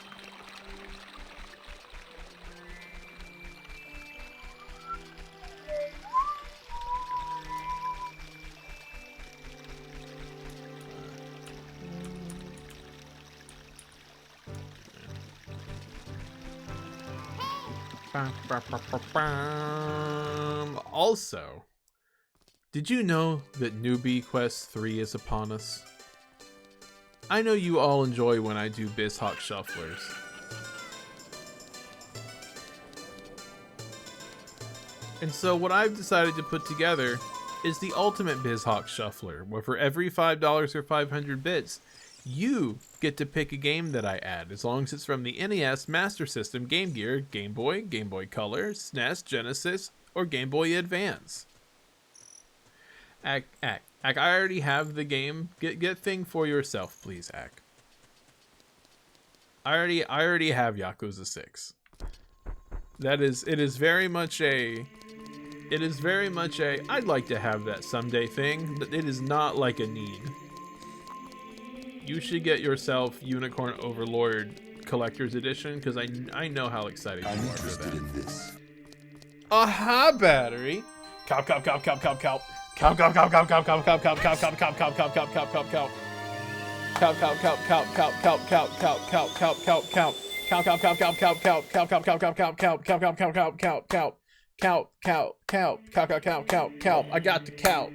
Also, did you know that Newbie Quest 3 is upon us? I know you all enjoy when I do BizHawk Shufflers. And so what I've decided to put together is the ultimate BizHawk Shuffler, where for every $5 or 500 bits, you get to pick a game that I add, as long as it's from the NES, Master System, Game Gear, Game Boy Color, SNES, Genesis, or Game Boy Advance. Ack, I already have the game. Get thing for yourself, please, Ack. I already have Yakuza 6. It is very much a I'd like to have that someday thing, but it is not like a need. You should get yourself Unicorn Overlord Collector's Edition, because I know how excited you are for that. In this. Aha, battery. Cow. Cow. I got the cow.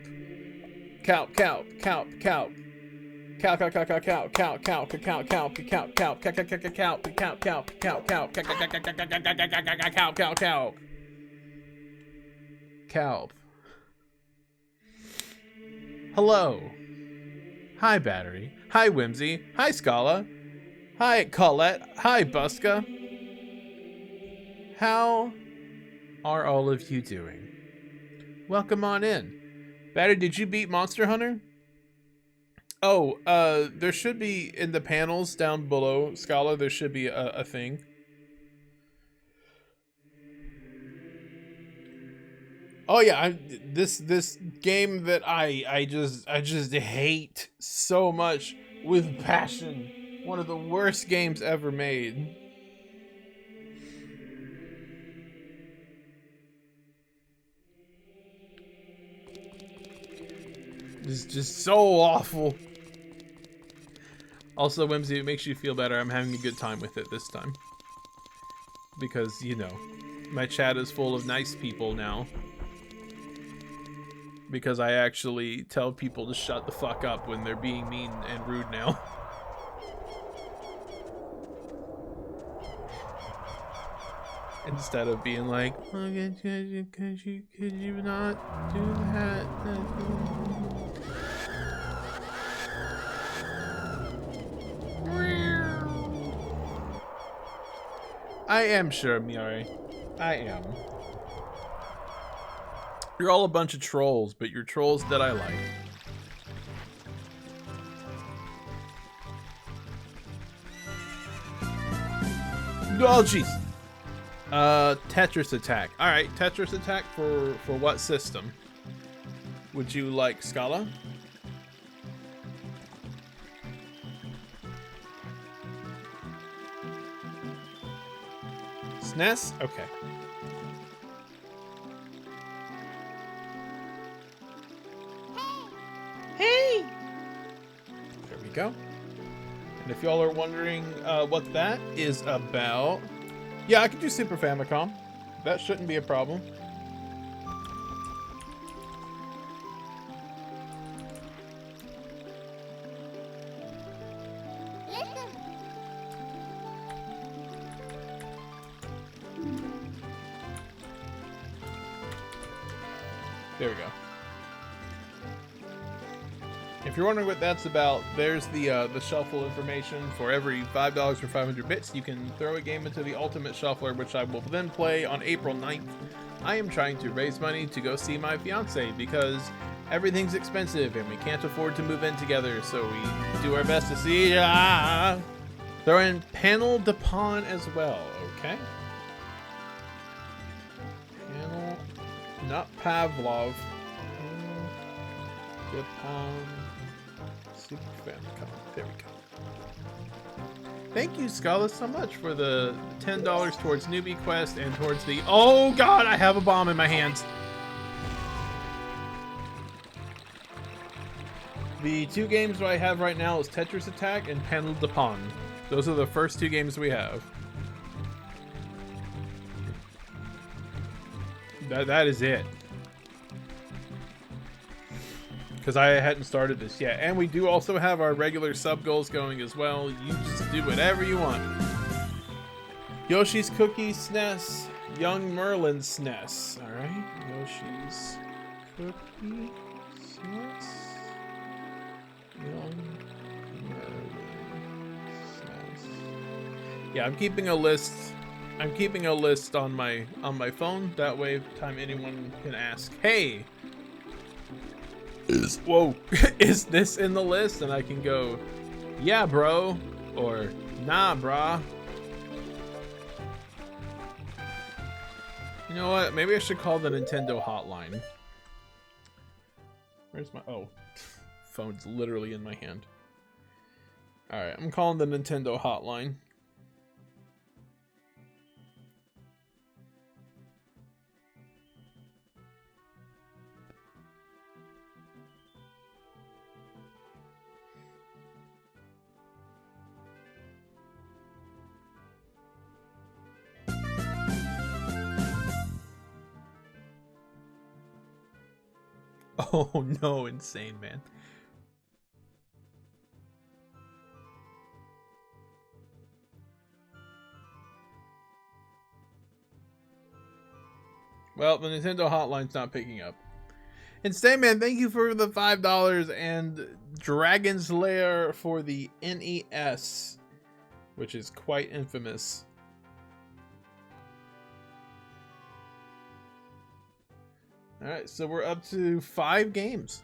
Cow. Hello. Hi, Battery. Hi, Whimsy. Hi, Scala. Hi, Colette. Hi, Buska. How are all of you doing? Welcome on in. Battery, did you beat Monster Hunter? Oh, there should be in the panels down below, Scala, there should be a thing. Oh yeah, this game that I just hate so much with passion. One of the worst games ever made. It's just so awful. Also, Whimsy, it makes you feel better. I'm having a good time with it this time. Because, you know, my chat is full of nice people now. Because I actually tell people to shut the fuck up when they're being mean and rude now. Instead of being like, oh, could you not do that? I am sure, Miare. I am. You're all a bunch of trolls, but you're trolls that I like. Oh, jeez. Tetris Attack. Alright, Tetris Attack for what system? Would you like Scala? SNES? Okay. Hey! There we go. And if y'all are wondering what that is about, yeah, I could do Super Famicom. That shouldn't be a problem. There we go. If you're wondering what that's about, there's the shuffle information. For every $5 or 500 bits, you can throw a game into the Ultimate Shuffler, which I will then play on April 9th. I am trying to raise money to go see my fiance because everything's expensive and we can't afford to move in together, so we do our best to see. Throw in Panel de Pawn as well, okay? Panel, not Pavlov. De Pawn. Super Famicom. There we go. Thank you, Scala, so much for the $10 towards Newbie Quest and towards the... Oh, God, I have a bomb in my hands. The two games that I have right now is Tetris Attack and Panel de Pawn. Those are the first two games we have. That is it. Because I hadn't started this yet. And we do also have our regular sub goals going as well. You just do whatever you want. Yoshi's Cookie SNES. Young Merlin SNES. Alright. Yoshi's Cookie SNES. Young Merlin SNES. Yeah, I'm keeping a list. I'm keeping a list on my phone. That way, time anyone can ask, hey, is this in the list? And I can go, yeah, bro, or nah, brah. You know what? Maybe I should call the Nintendo hotline. Where's my... Oh. Phone's literally in my hand. Alright, I'm calling the Nintendo hotline. Oh no, insane man. Well, the Nintendo hotline's not picking up. Insane man, thank you for the $5 and Dragon's Lair for the NES, which is quite infamous. Alright, so we're up to 5 games.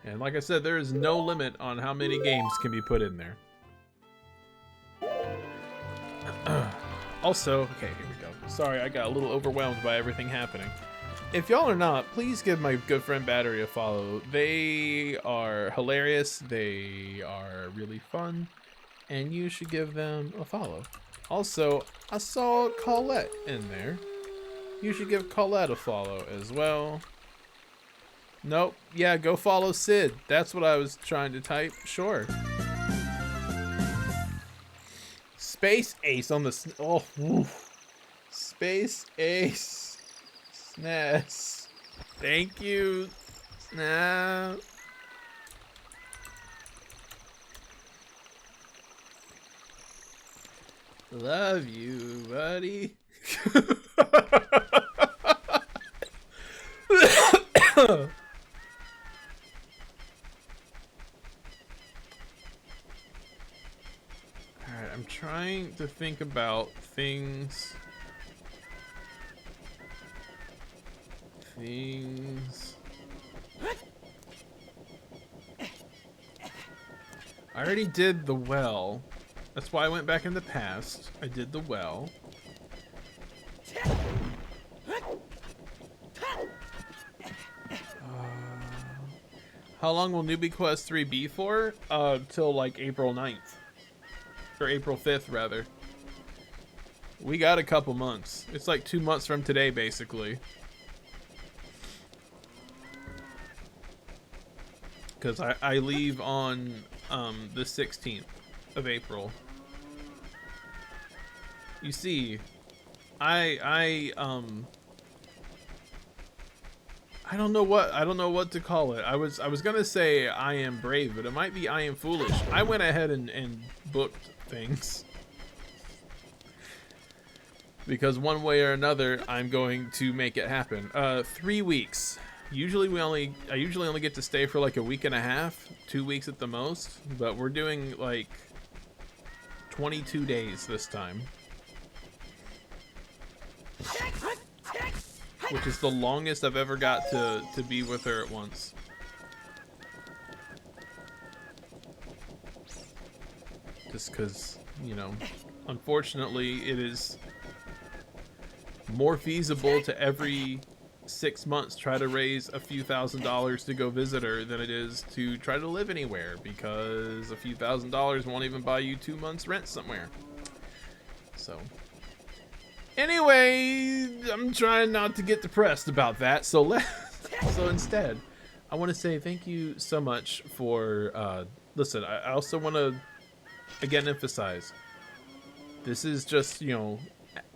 And like I said, there is no limit on how many games can be put in there. Also, okay, here we go. Sorry, I got a little overwhelmed by everything happening. If y'all are not, please give my good friend Battery a follow. They are hilarious, they are really fun, and you should give them a follow. Also, I saw Colette in there. You should give Colette a follow as well. Nope. Yeah, go follow Sid. That's what I was trying to type. Sure. Space Ace on the... Oh, woof. Space Ace. SNES. Thank you. Snap. Love you, buddy. Alright, I'm trying to think about things. I already did the well. That's why I went back in the past. I did the well. How long will Newbie Quest 3 be for? Till like April 9th. Or April 5th, rather. We got a couple months. It's like 2 months from today, basically. Because I leave on the 16th of April. You see, I don't know what to call it. I was gonna say I am brave, but it might be I am foolish. I went ahead and booked things. Because one way or another, I'm going to make it happen. 3 weeks. Usually I usually only get to stay for like a week and a half, 2 weeks at the most, but we're doing like 22 days this time. Which is the longest I've ever got to be with her at once. Just because, you know, unfortunately it is more feasible to every 6 months try to raise a few $1,000s to go visit her than it is to try to live anywhere, because a few $1,000s won't even buy you 2 months rent somewhere. So anyway, I'm trying not to get depressed about that, so so instead I want to say thank you so much for listen, I also want to again emphasize, this is just, you know,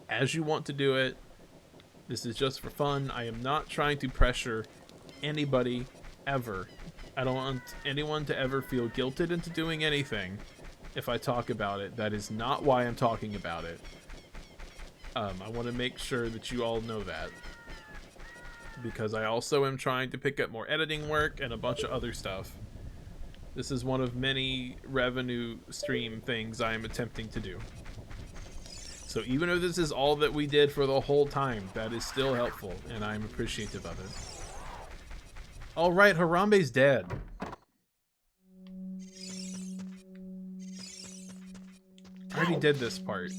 as you want to do it. This is just for fun. I am not trying to pressure anybody ever. I don't want anyone to ever feel guilted into doing anything if I talk about it. That is not why I'm talking about it. I want to make sure that you all know that. Because I also am trying to pick up more editing work and a bunch of other stuff. This is one of many revenue stream things I am attempting to do. So even if this is all that we did for the whole time, that is still helpful, and I'm appreciative of it. Alright, Harambe's dead. I already did this part.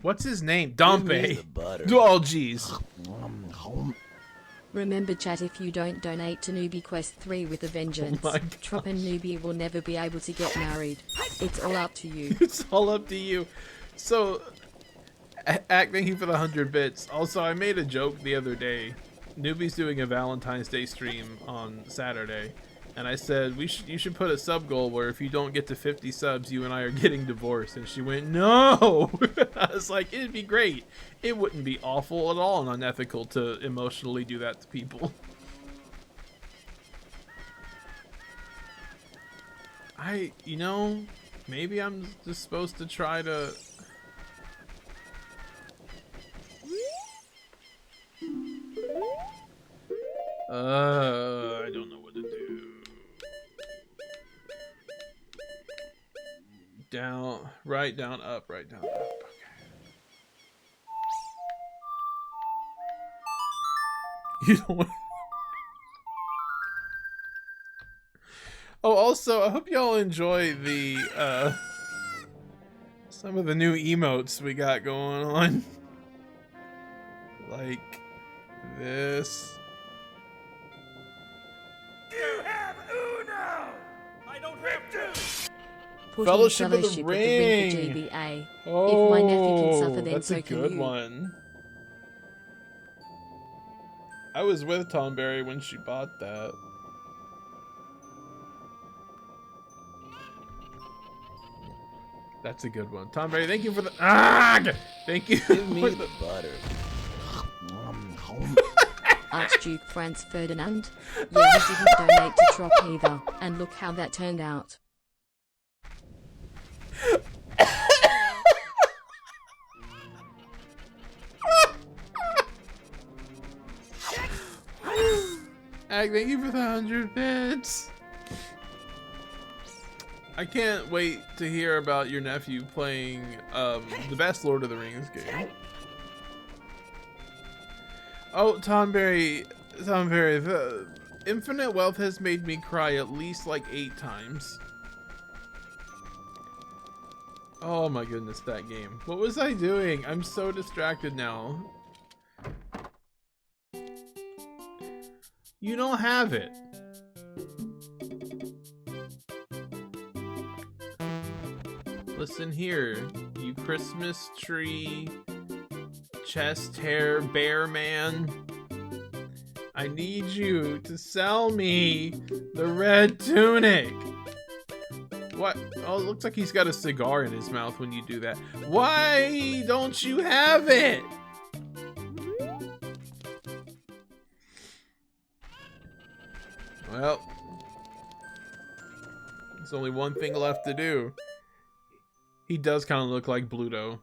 What's his name? Dompe. Oh, jeez. Remember chat, if you don't donate to Newbie Quest 3 with a vengeance, Oh my Trop and Newbie will never be able to get married. It's all up to you. It's all up to you. So, Ack, thank you for the 100 bits. Also, I made a joke the other day. Newbie's doing a Valentine's Day stream on Saturday. And I said, you should put a sub goal where if you don't get to 50 subs, you and I are getting divorced. And she went, no! I was like, it'd be great. It wouldn't be awful at all and unethical to emotionally do that to people. You know, maybe I'm just supposed to try to... I don't know what to do. Down, right, down, up, right, down, up. Okay. You don't want... Oh, also, I hope y'all enjoy the, some of the new emotes we got going on. Like this. You have Uno! I don't have two! Put Fellowship in of the Fellowship Ring. of the Ring for GBA. Oh, If my nephew can suffer, then that's so a can good you. one. I was with Tom Berry when she bought that. That's a good one. Tom Berry, thank you for the... Thank you. Give me for the butter. Archduke Franz Ferdinand? Yeah, he didn't donate to Trop either, and look how that turned out. Ag, thank you for the 100 bits. I can't wait to hear about your nephew playing the best Lord of the Rings game. Oh, Tom Berry, the Infinite Wealth has made me cry at least like 8 times. Oh my goodness, that game. What was I doing? I'm so distracted now. You don't have it. Listen here, you Christmas tree, chest hair bear man. I need you to sell me the red tunic. What? Oh, it looks like he's got a cigar in his mouth when you do that. Why don't you have it? Well, there's only one thing left to do. He does kind of look like Bluto.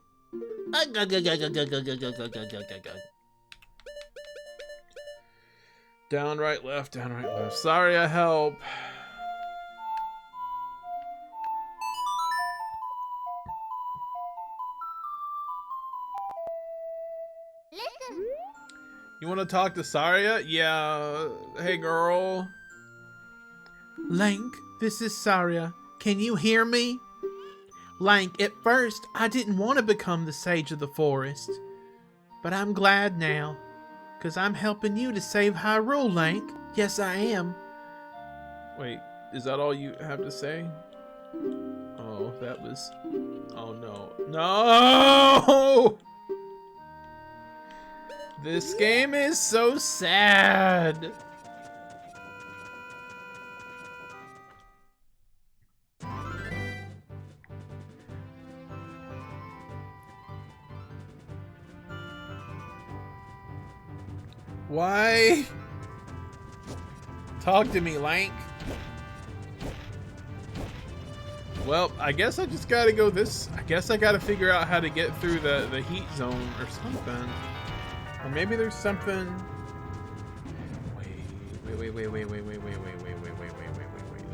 Down, right, left, down, right, left. Sorry, I help. You want to talk to Saria? Yeah. Hey, girl. Lank, this is Saria. Can you hear me? Lank, at first, I didn't want to become the Sage of the Forest. But I'm glad now. 'Cause I'm helping you to save Hyrule, Lank. Yes, I am. Wait, is that all you have to say? Oh, that was... Oh, no. No! This game is so sad. Why? Talk to me, Lank. Well, I guess I just gotta go this. I guess I gotta figure out how to get through the heat zone or something. Or maybe there's something. Wait.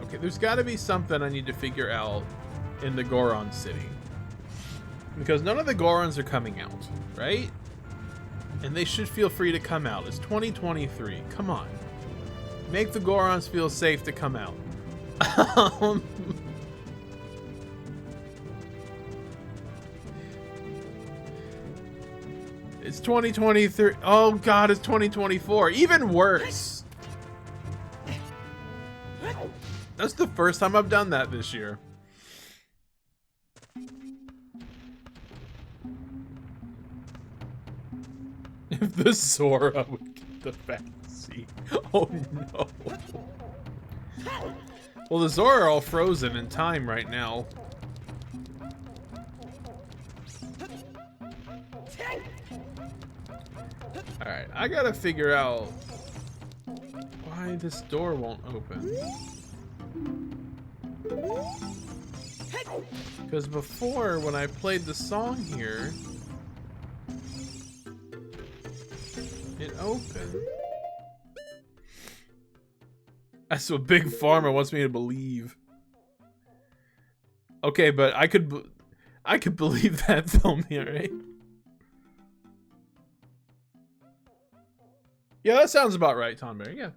Okay, there's gotta be something I need to figure out in the Goron city. Because none of the Gorons are coming out, right? And they should feel free to come out. It's 2023. Come on. Make the Gorons feel safe to come out. It's 2023. Oh god, it's 2024. Even worse. That's the first time I've done that this year. If the Zora would get the fantasy. Oh no. Well, the Zora are all frozen in time right now. Alright, I gotta figure out why this door won't open. Because before, when I played the song here, it opened. That's what Big Pharma wants me to believe. Okay, but I could believe that, film here, right? Yeah, that sounds about right, Tonberry, yeah.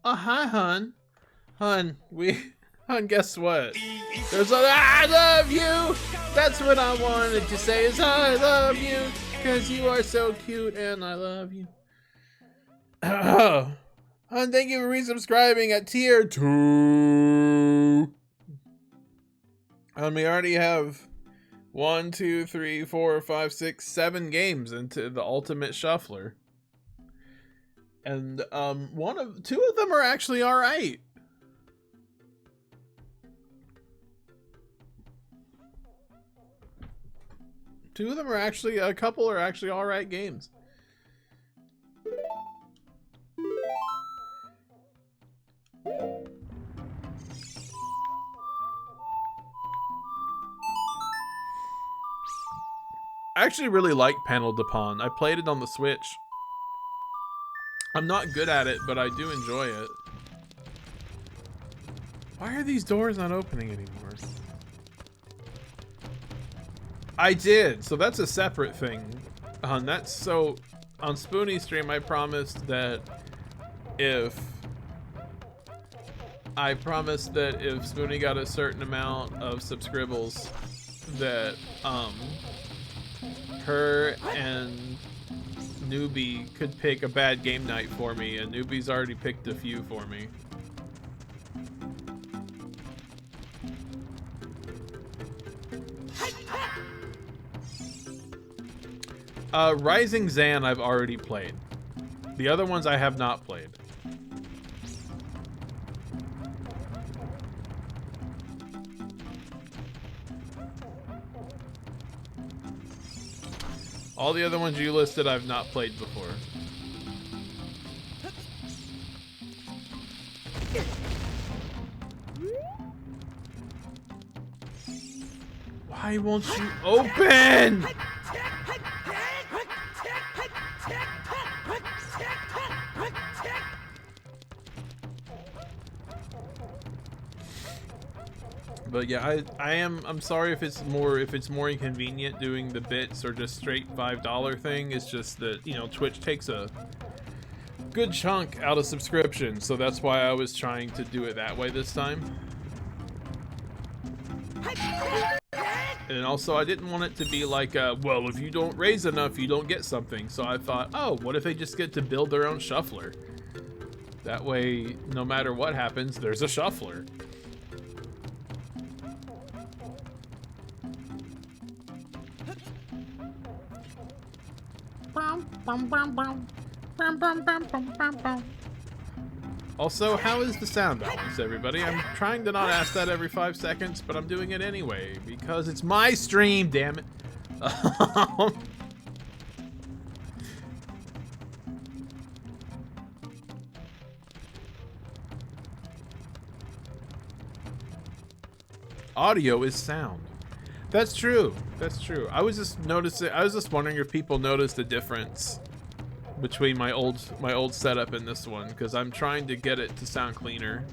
Oh, hi, hun. Hun, hun, guess what? There's a, I love you! That's what I wanted to say is I love you, cause you are so cute and I love you. Oh, hun, thank you for resubscribing at tier 2. And we already have 1, 2, 3, 4, 5, 6, 7 games into the Ultimate Shuffler. And two of them are actually all right. Two of them are actually, a couple are actually all right games. I actually really like Panel de Pon. I played it on the Switch. I'm not good at it, but I do enjoy it. Why are these doors not opening anymore? I did, so that's a separate thing. That's so on Spoonie's stream I promised that if Spoonie got a certain amount of subscribbles that her and Newbie could pick a bad game night for me, and Newbie's already picked a few for me. Rising Zan I've already played. The other ones I have not played. All the other ones you listed I've not played before. Why won't you open? But yeah, I'm sorry if it's more inconvenient doing the bits or just straight $5 thing. It's just that, you know, Twitch takes a good chunk out of subscription, so that's why I was trying to do it that way this time. And also I didn't want it to be like, well, if you don't raise enough, you don't get something. So I thought, oh, what if they just get to build their own shuffler? That way, no matter what happens, there's a shuffler. Also, how is the sound balance, everybody? I'm trying to not ask that every 5 seconds, but I'm doing it anyway, because it's my stream, damn it. Audio is sound. That's true. That's true. I was just wondering if people noticed the difference between my old setup and this one, because I'm trying to get it to sound cleaner.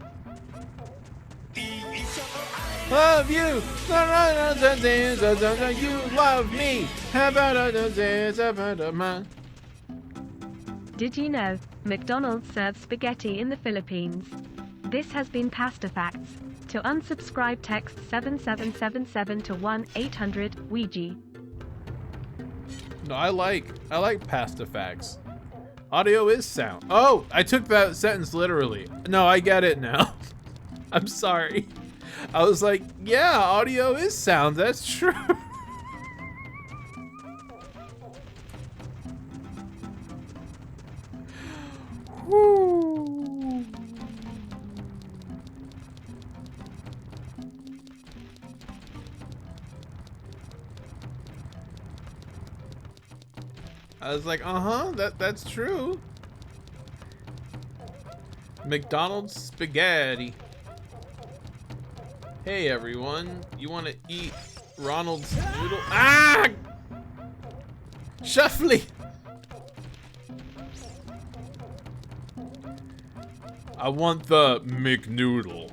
Love you. You love me. Did you know McDonald's serves spaghetti in the Philippines? This has been Pasta Facts. To unsubscribe, text 7777 to 1-800-Ouija. No, I like pasta facts. Audio is sound. Oh, I took that sentence literally. No, I get it now. I'm sorry. I was like, yeah, audio is sound. That's true. Woo. I was like, that's true. McDonald's spaghetti. Hey everyone, you want to eat Ronald's noodle? Ah! Shuffly! I want the McNoodle.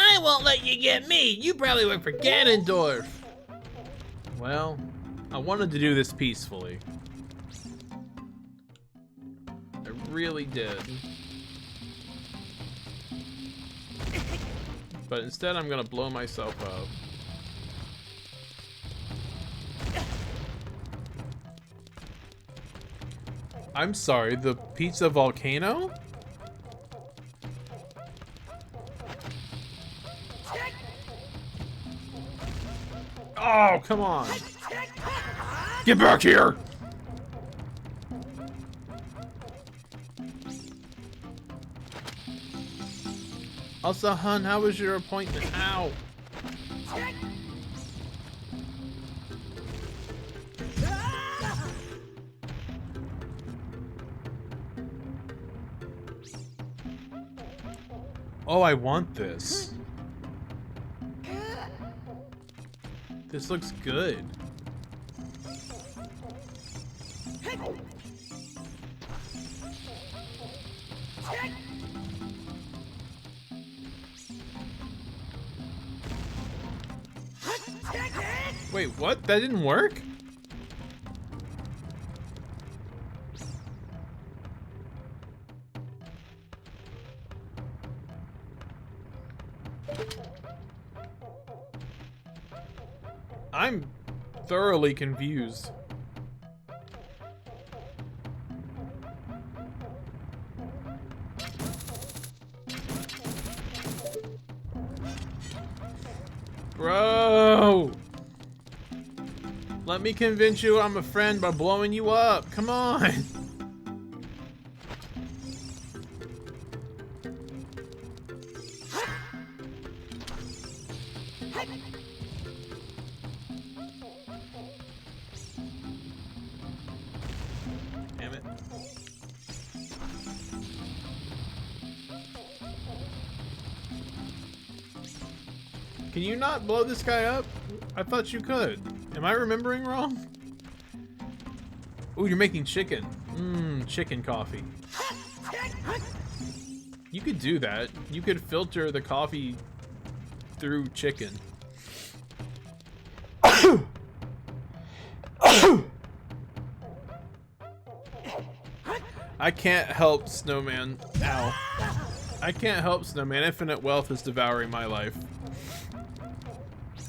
I won't let you get me. You probably work for Ganondorf. Well, I wanted to do this peacefully. I really did. But instead, I'm gonna blow myself up. I'm sorry, the pizza volcano? Oh, come on. Get back here! Also, hun, how was your appointment? Ow. Oh, I want this. This looks good. Wait, what? That didn't work? I'm thoroughly confused. Bro! Let me convince you I'm a friend by blowing you up. Come on! Damn it. Can you not blow this guy up? I thought you could. Am I remembering wrong? Ooh, you're making chicken. Mmm, chicken coffee. You could do that. You could filter the coffee through chicken. I can't help, Snowman. Ow. I can't help, Snowman. Infinite wealth is devouring my life.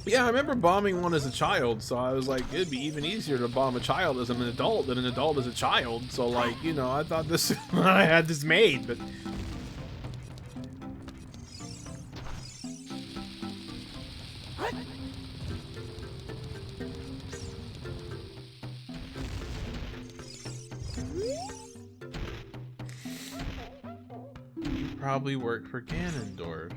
Yeah, I remember bombing one as a child, so I was like, it'd be even easier to bomb a child as an adult than an adult as a child. So, like, you know, I thought this, I had this made, but... You probably work for Ganondorf.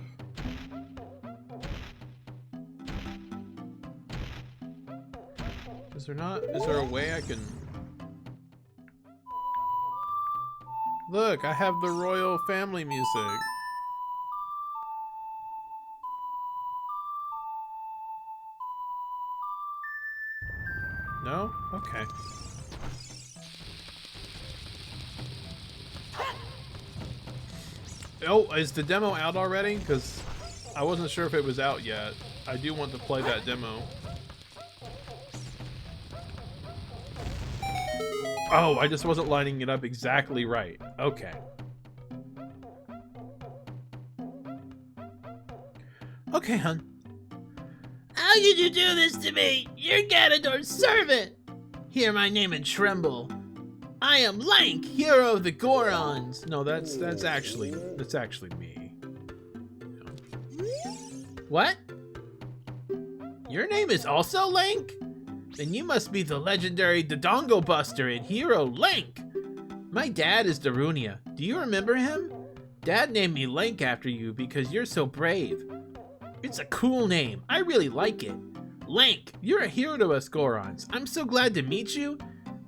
Is there a way I can... Look, I have the royal family music. No? Okay. Oh, is the demo out already? Because I wasn't sure if it was out yet. I do want to play that demo. Oh, I just wasn't lining it up exactly right. Okay. Okay, hun. How could you do this to me? You're Ganondorf's servant! Hear my name and tremble. I am Link, hero of the Gorons. No, that's actually me. What? Your name is also Link? Then you must be the legendary Dodongo Buster and hero Link. My dad is Darunia. Do you remember him? Dad named me Link after you because you're so brave. It's a cool name. I really like it. Link, you're a hero to us Gorons. I'm so glad to meet you.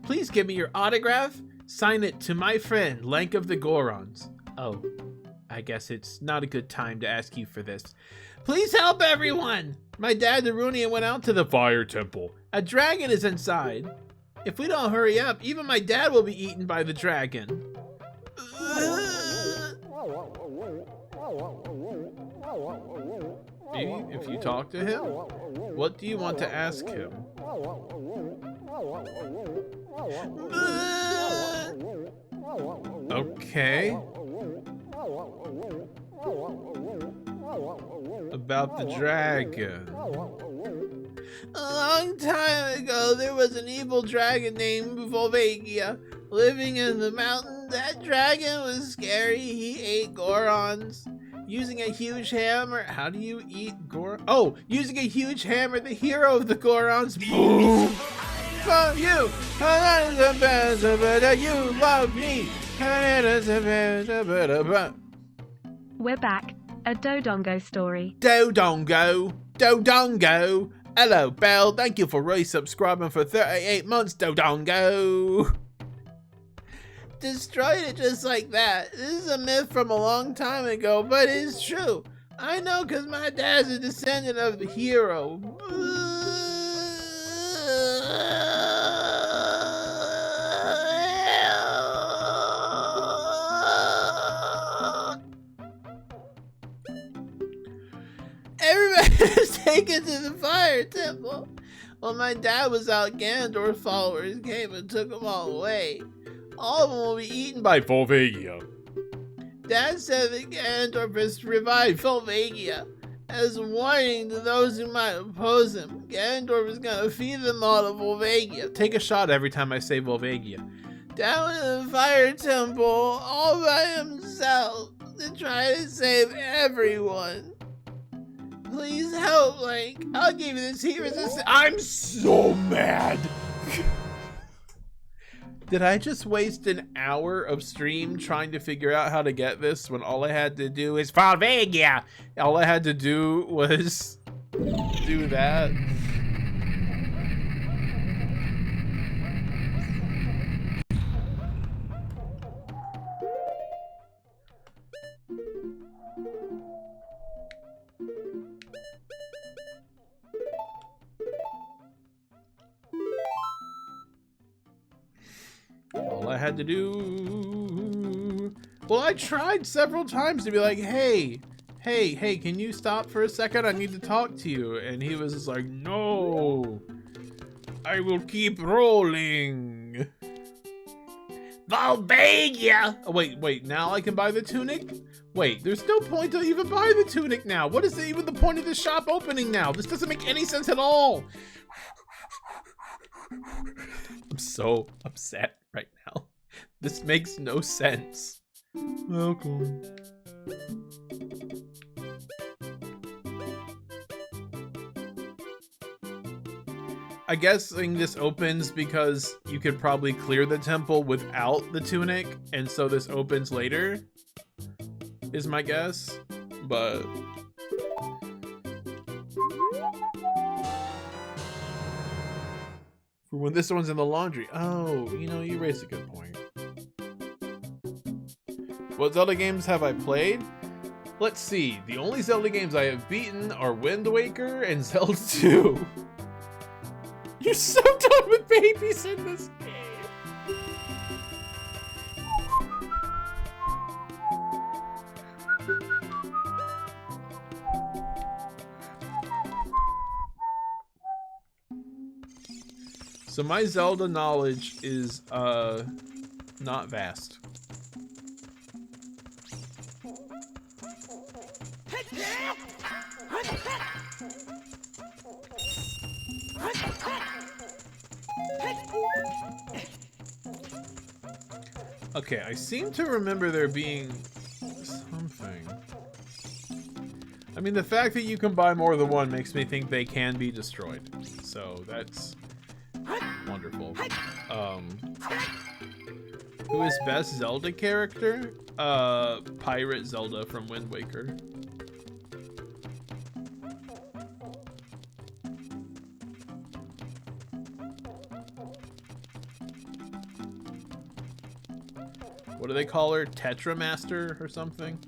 Please give me your autograph. Sign it to my friend, Link of the Gorons. Oh, I guess it's not a good time to ask you for this. Please help everyone! My dad Darunia went out to the fire temple. A dragon is inside. If we don't hurry up, even my dad will be eaten by the dragon. If you talk to him, what do you want to ask him? Okay. About the dragon. A long time ago, there was an evil dragon named Volvagia living in the mountain. That dragon was scary. He ate Gorons. Using a huge hammer. How do you eat Goron? Oh, using a huge hammer, the hero of the Gorons. Boom! From you! You love me! We're back. A Dodongo story. Dodongo! Dodongo! Hello, Belle. Thank you for resubscribing for 38 months, Dodongo! Destroyed it just like that. This is a myth from a long time ago, but it's true. I know because my dad's a descendant of the hero. Everybody was taken to the fire temple. While my dad was out, Ganondorf followers came and took them all away. All of them will be eaten by Volvagia. Dad said that Ganondorf has revived Volvagia as a warning to those who might oppose him. Ganondorf is gonna feed them all to Volvagia. Take a shot every time I say Volvagia. Down in the fire temple, all by himself, to try to save everyone. Please help, Link. I'll give you this heat resistance. I'm so mad. Did I just waste an hour of stream trying to figure out how to get this when all I had to do is Volvagia? All I had to do was do that. All I had to do... Well, I tried several times to be like, hey, can you stop for a second? I need to talk to you. And he was just like, no, I will keep rolling. Volvagia! I'll beg ya. Oh, wait, now I can buy the tunic? Wait, there's no point to even buy the tunic now. What is even the point of the shop opening now? This doesn't make any sense at all. I'm so upset right now. This makes no sense. Welcome. I guessing this opens because you could probably clear the temple without the tunic, and so this opens later, is my guess. But for when this one's in the laundry. Oh, you know, you raised a good point. What Zelda games have I played? Let's see. The only Zelda games I have beaten are Wind Waker and Zelda 2. You're so done with babies in this game. So my Zelda knowledge is not vast. Okay, I seem to remember there being something. I mean, the fact that you can buy more than one makes me think they can be destroyed. So that's wonderful. Who is best Zelda character? Pirate Zelda from Wind Waker. What do they call her? Tetra Master or something?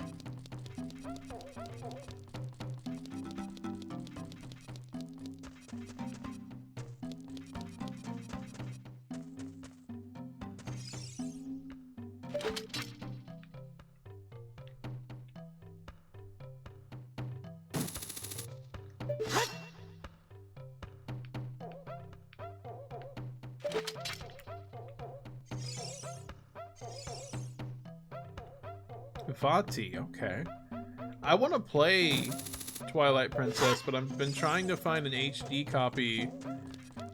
Vati, okay. I want to play Twilight Princess, but I've been trying to find an HD copy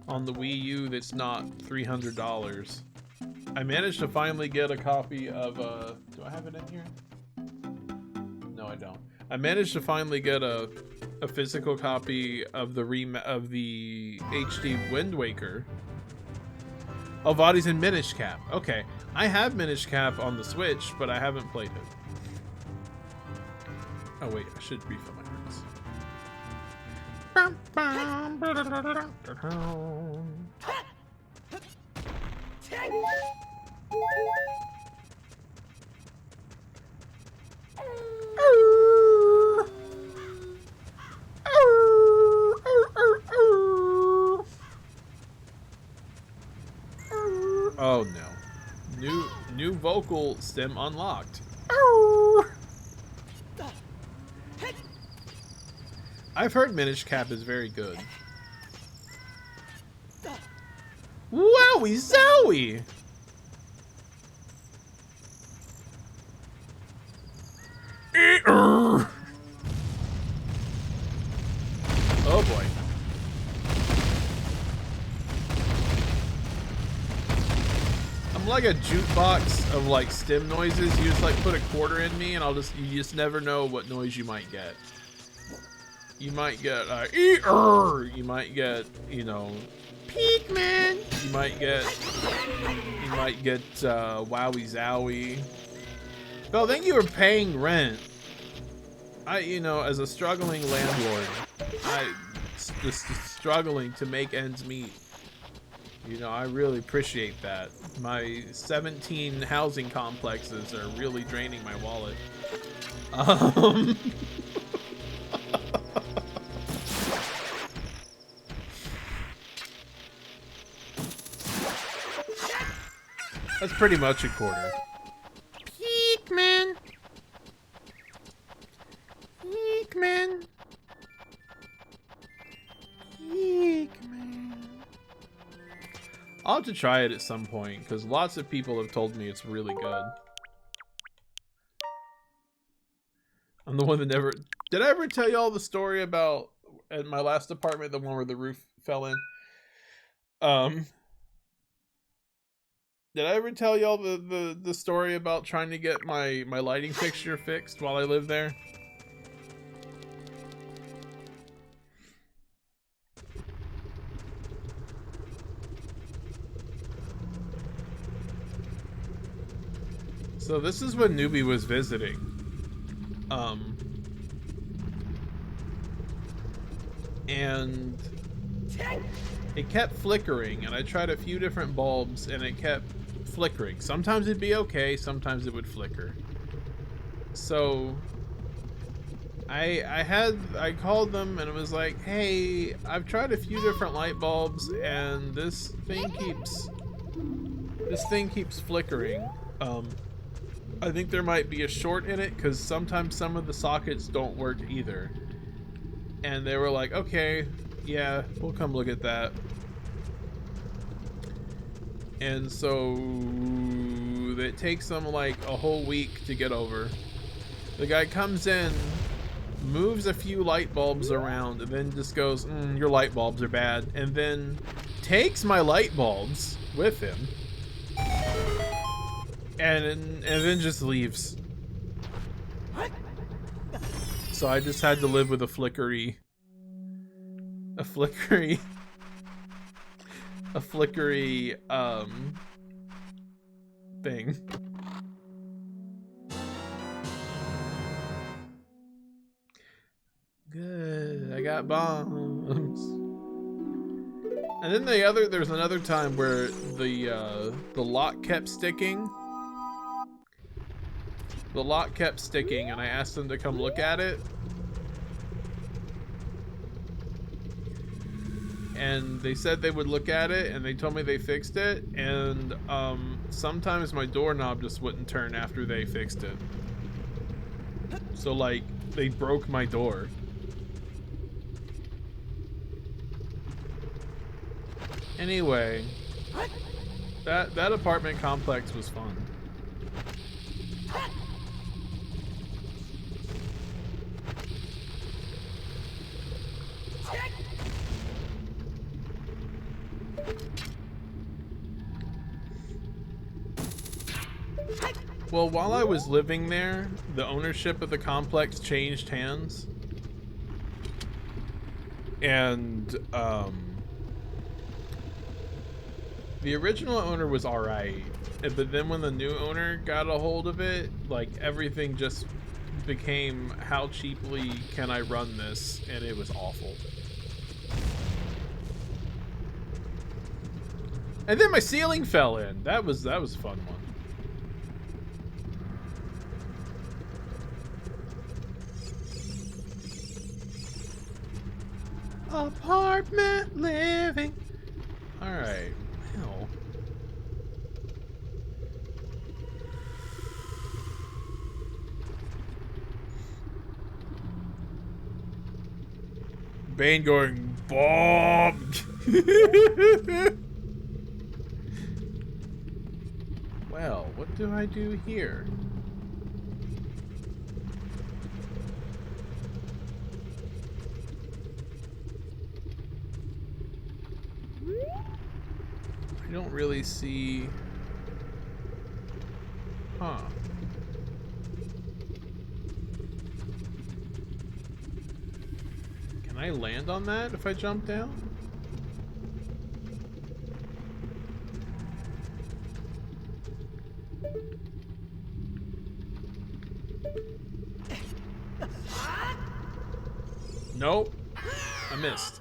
on the Wii U that's not $300. I managed to finally get a copy of do I have it in here? No, I don't. I managed to finally get a physical copy of the HD Wind Waker. Oh, Vati's in Minish Cap. Okay. I have Minish Cap on the Switch, but I haven't played it. Oh wait, I should refill my Oh no. New vocal stem unlocked. I've heard Minish Cap is very good. Wowie zowie! Oh boy. I'm like a jukebox of like stem noises. You just like put a quarter in me and you just never know what noise you might get. You might get you might get, you know, Peekman. You might get Wowie Zowie. Well, then you were paying rent. You know, as a struggling landlord, just struggling to make ends meet. You know, I really appreciate that. My 17 housing complexes are really draining my wallet. That's pretty much a quarter. Peekman. Peekman. Peekman. I'll have to try it at some point, because lots of people have told me it's really good. I'm the one that never... Did I ever tell y'all the story about, at my last apartment, the one where the roof fell in? Did I ever tell y'all the story about trying to get my lighting fixture fixed while I lived there? So this is when Newbie was visiting. And it kept flickering, and I tried a few different bulbs, and it kept flickering. Sometimes it'd be okay, sometimes it would flicker. So I called them and it was like, hey, I've tried a few different light bulbs and this thing keeps flickering. I think there might be a short in it because sometimes some of the sockets don't work either. And they were like, okay, yeah, we'll come look at that. And so it takes them like a whole week to get over. The guy comes in, moves a few light bulbs around, and then just goes, your light bulbs are bad. And then takes my light bulbs with him. And then just leaves. So I just had to live with a flickery thing. Good, I got bombs. And then there's another time where the lock kept sticking. The lock kept sticking, and I asked them to come look at it. And they said they would look at it, and they told me they fixed it. And sometimes my doorknob just wouldn't turn after they fixed it. So like, they broke my door. Anyway, that apartment complex was fun. Well, while I was living there, the ownership of the complex changed hands. And, the original owner was alright, but then when the new owner got a hold of it, like, everything just became, how cheaply can I run this? And it was awful. And then my ceiling fell in. That was a fun one. Apartment living. All right. Well. Bane going bombed. Well, what do I do here? I don't really see... Huh. Can I land on that if I jump down? Nope. I missed.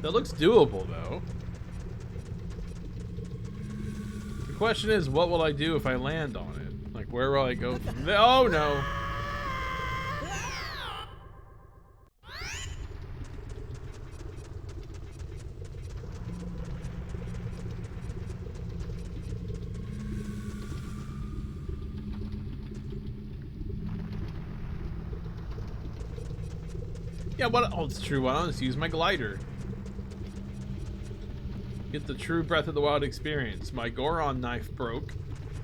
That looks doable, though. The question is, what will I do if I land on it? Like, where will I go from there? Oh, no. Yeah, what? Oh, it's true. Why don't I just use my glider? Get the true Breath of the Wild experience. My Goron knife broke,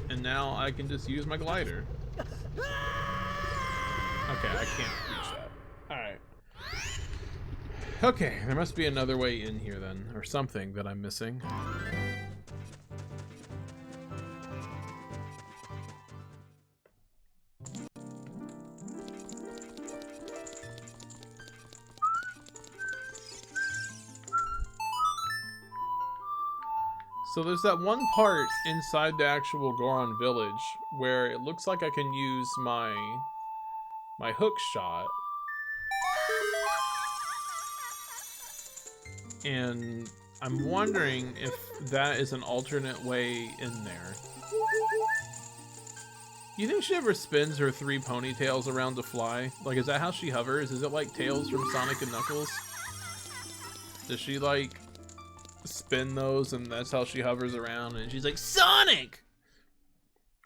and now I can just use my glider. Okay, I can't reach that. Alright. Okay, there must be another way in here then, or something that I'm missing. So there's that one part inside the actual Goron village where it looks like I can use my hook shot. And I'm wondering if that is an alternate way in there. You think she ever spins her 3 ponytails around to fly? Like, is that how she hovers? Is it like Tails from Sonic and Knuckles? Does she, like, spin those and that's how she hovers around and she's like, Sonic!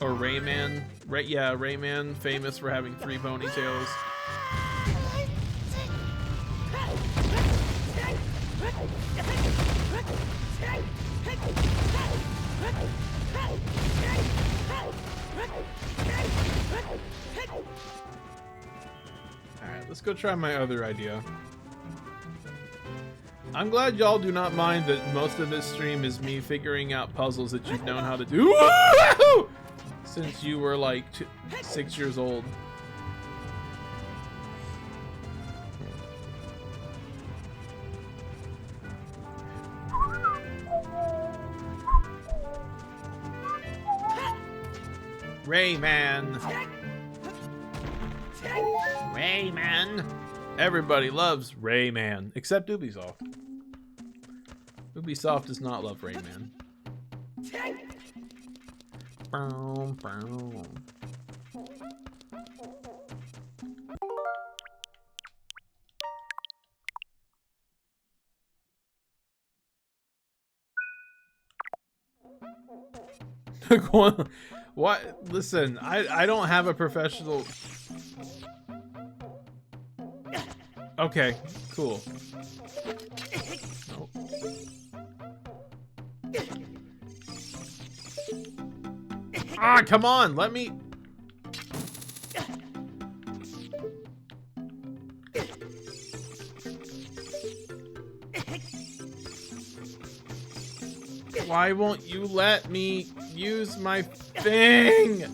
Or Rayman. Yeah, Rayman, famous for having 3 ponytails. Alright, let's go try my other idea. I'm glad y'all do not mind that most of this stream is me figuring out puzzles that you've known how to do since you were like 6 years old. Rayman. Rayman. Everybody loves Rayman, except Ubisoft. Ubisoft does not love Rayman. Boom, boom. What? Listen, I don't have a professional. Okay, cool. Nope. Ah, come on, let me. Why won't you let me use my thing?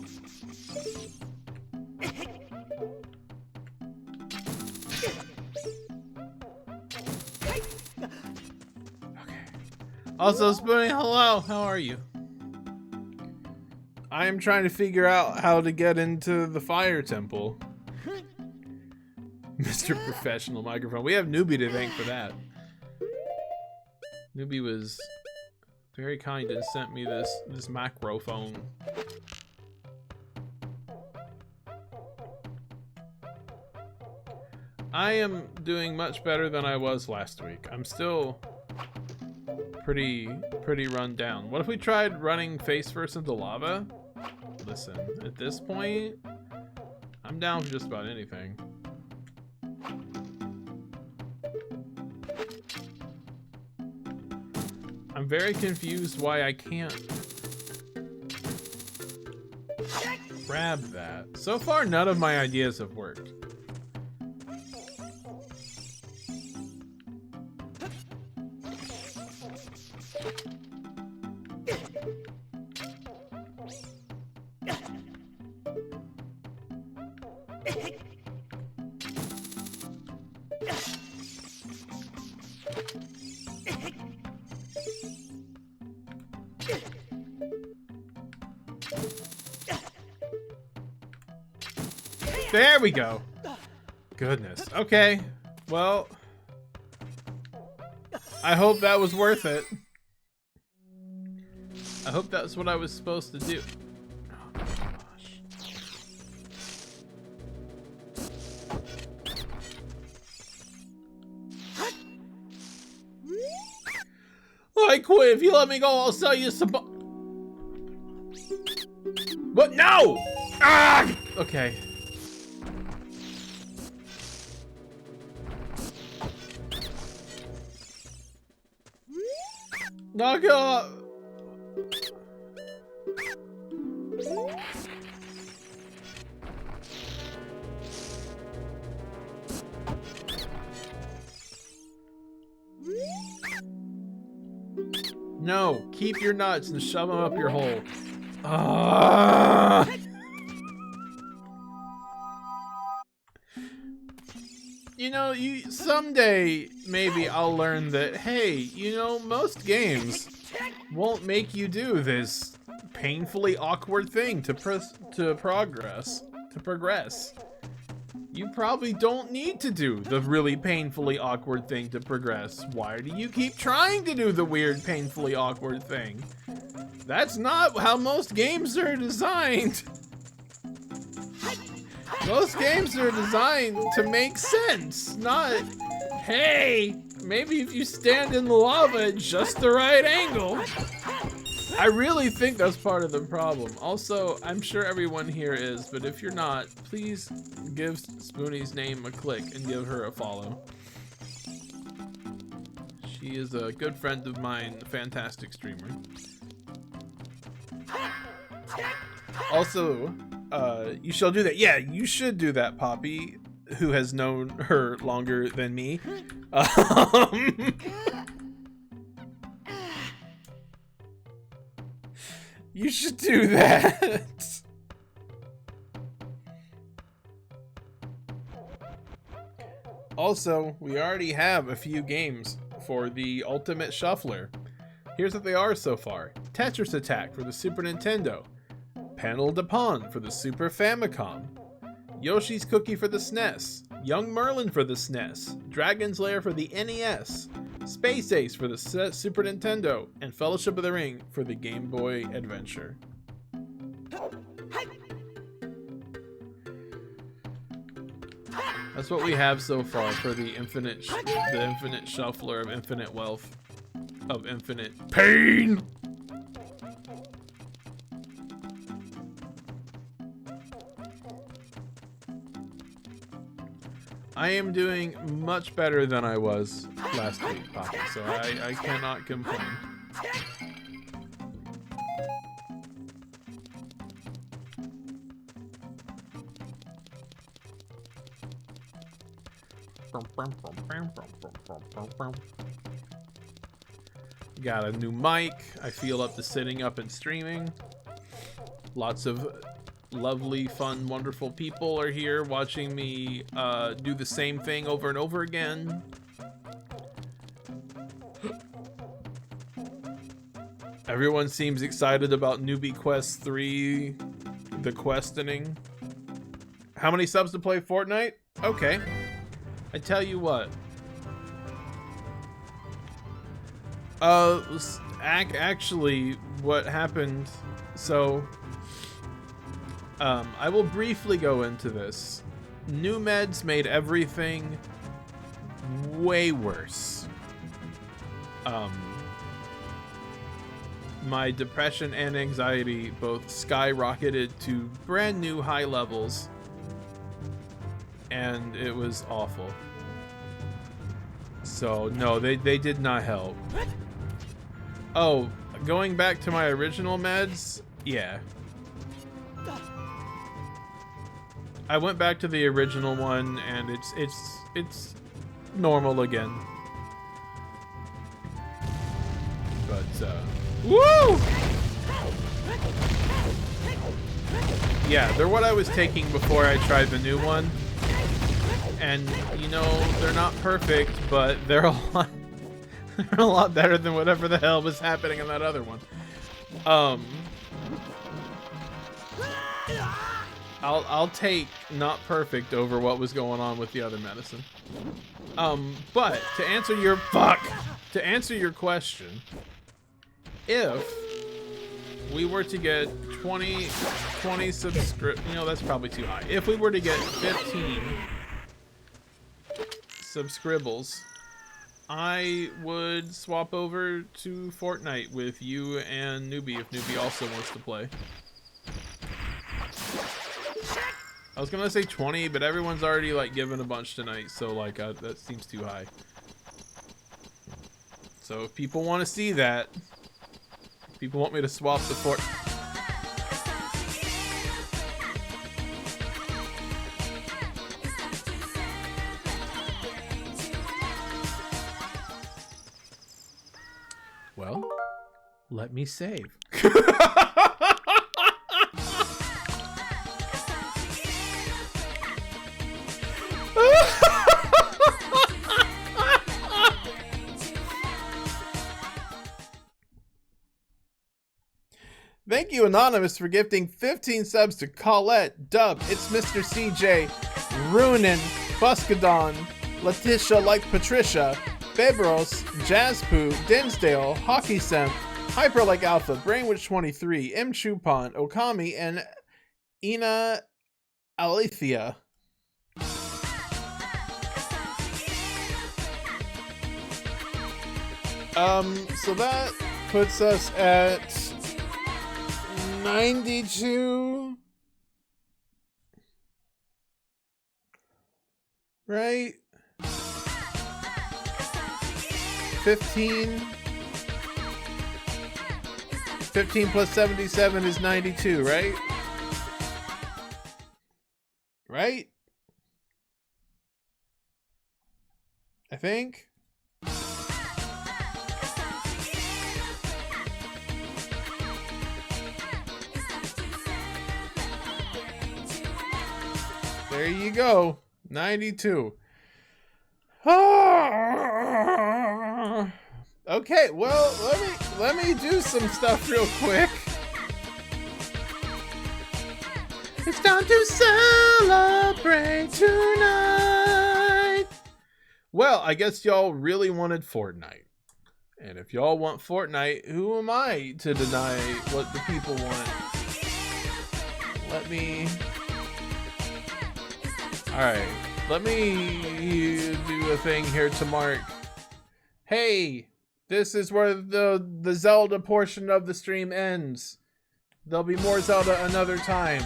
Also, Spoonie, hello. How are you? I am trying to figure out how to get into the fire temple. Mr. Professional Microphone. We have Newbie to thank for that. Newbie was very kind and sent me this microphone. I am doing much better than I was last week. I'm still pretty run down. What if we tried running face first into lava? Listen, at this point, I'm down for just about anything. I'm very confused why I can't grab that. So far, none of my ideas have worked. There we go. Goodness. Okay. Well, I hope that was worth it. I hope that's what I was supposed to do. Oh, gosh. I quit. If you let me go, I'll sell you some. What? No! Ah! Okay. Knock it off! No, keep your nuts and shove them up your hole. You know, someday maybe I'll learn that, hey, you know, most games won't make you do this painfully awkward thing to progress. You probably don't need to do the really painfully awkward thing to progress. Why do you keep trying to do the weird, painfully awkward thing? That's not how most games are designed. Most games are designed to make sense, not, hey, maybe if you stand in the lava at just the right angle. I really think that's part of the problem. Also, I'm sure everyone here is, but if you're not, please give Spoonie's name a click and give her a follow. She is a good friend of mine, a fantastic streamer. Also, you shall do that. Yeah, you should do that, Poppy, who has known her longer than me. You should do that. Also, we already have a few games for the Ultimate Shuffler. Here's what they are so far. Tetris Attack for the Super Nintendo. Panel de Pon for the Super Famicom. Yoshi's Cookie for the SNES. Young Merlin for the SNES. Dragon's Lair for the NES. Space Ace for the Super Nintendo. And Fellowship of the Ring for the Game Boy Adventure. That's what we have so far for the infinite shuffler of infinite wealth, of infinite pain. I am doing much better than I was last week, Poppy, so I cannot complain. Got a new mic. I feel up to sitting up and streaming. Lots of lovely, fun, wonderful people are here watching me do the same thing over and over again. Everyone seems excited about Newbie Quest 3, the questioning. How many subs to play Fortnite? Okay. I tell you what. Actually, what happened, so I will briefly go into this. New meds made everything way worse. My depression and anxiety both skyrocketed to brand new high levels, and it was awful. So no, they did not help. Oh, going back to my original meds, yeah. I went back to the original one, and it's normal again. But woo! Yeah, they're what I was taking before I tried the new one. And you know, they're not perfect, but they're a lot better than whatever the hell was happening in that other one. I'll take not perfect over what was going on with the other medicine. But to answer your question, if we were to get 20 you know, that's probably too high. If we were to get 15 subscribbles, I would swap over to Fortnite with you and Newbie if Newbie also wants to play. I was gonna say 20, but everyone's already like given a bunch tonight, so like that seems too high. So if people want to see that, if people want me to swap the fort. Well, let me save. Thank you, Anonymous, for gifting 15 subs to Colette, Dub, It's Mr. CJ, Runin, Buscadon, Letitia Like Patricia, Beberos, Jazzpoo, Dinsdale, Hockey Simp, Hyper Like Alpha, Brainwitch 23, M. Chupon, Okami, and Ina Alethea. So that puts us at 92, right? 15 plus 77 is 92, right? Right? I think. There you go. 92. Okay, well, let me do some stuff real quick. It's time to celebrate tonight. Well, I guess y'all really wanted Fortnite. And if y'all want Fortnite, who am I to deny what the people want? Alright, let me do a thing here to mark. Hey, this is where the Zelda portion of the stream ends. There'll be more Zelda another time.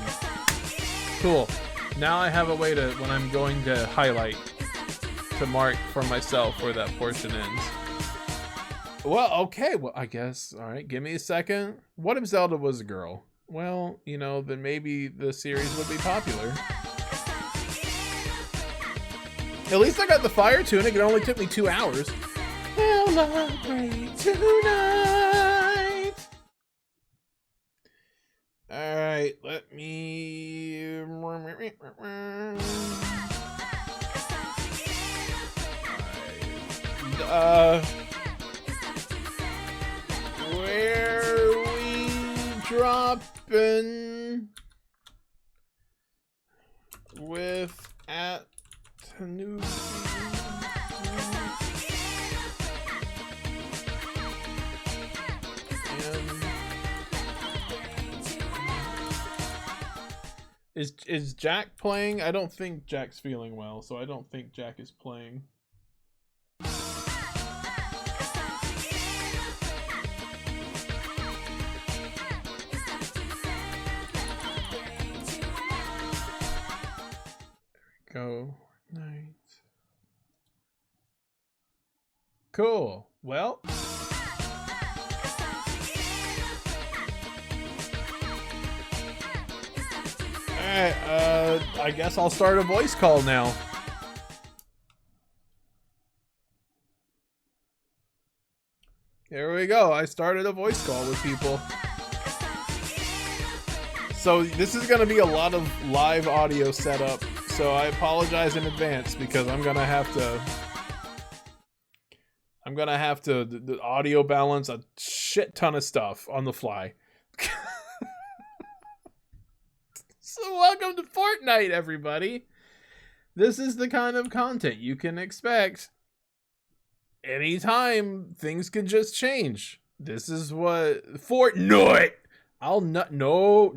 Cool. Now I have a way to, when I'm going to highlight, to mark for myself where that portion ends. Well, okay, well, I guess, alright, give me a second. What if Zelda was a girl? Well, you know, then maybe the series would be popular. At least I got the fire tunic. It only took me 2 hours. Celebrate tonight. All right, let me. Where we dropping with at new. Is Jack playing? I don't think Jack's feeling well, so I don't think Jack is playing. Go night. Cool. Well. Alright, I guess I'll start a voice call now. There we go. I started a voice call with people. So this is going to be a lot of live audio setup. So I apologize in advance because I'm going to have to the audio balance a shit ton of stuff on the fly. So welcome to Fortnite, everybody. This is the kind of content you can expect. Anytime things can just change. This is what Fortnite. I'll not. No.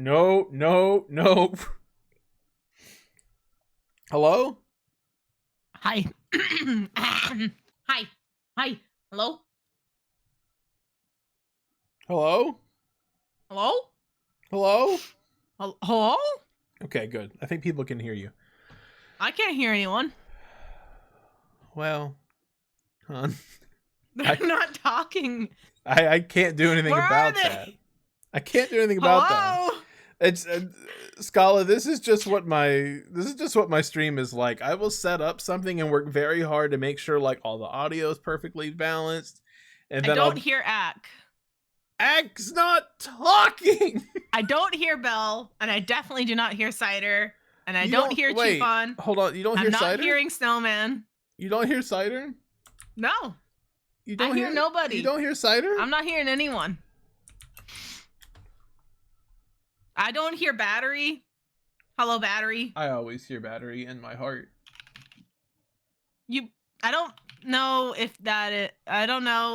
Hello? Hi. Hi. Hi. Hello? Hello? Hello? Hello? Hello? Okay, good. I think people can hear you. I can't hear anyone. Well, hon. They're not talking. I can't do anything Where about are they? that. I can't do anything about that. Hello? It's Scala, this is just what my stream is like. I will set up something and work very hard to make sure like all the audio is perfectly balanced, and I then don't hear Ack. Ack's not talking. I don't hear Bell, and I definitely do not hear Cider, and I You don't hear wait, Chiffon. Hold on, you don't hear I'm not Cider? hearing Snowman. You don't hear Cider? No, You I hear nobody. You don't hear Cider? I'm not hearing anyone. I don't hear Battery. Hello, Battery. I always hear Battery in my heart. I don't know if that I don't know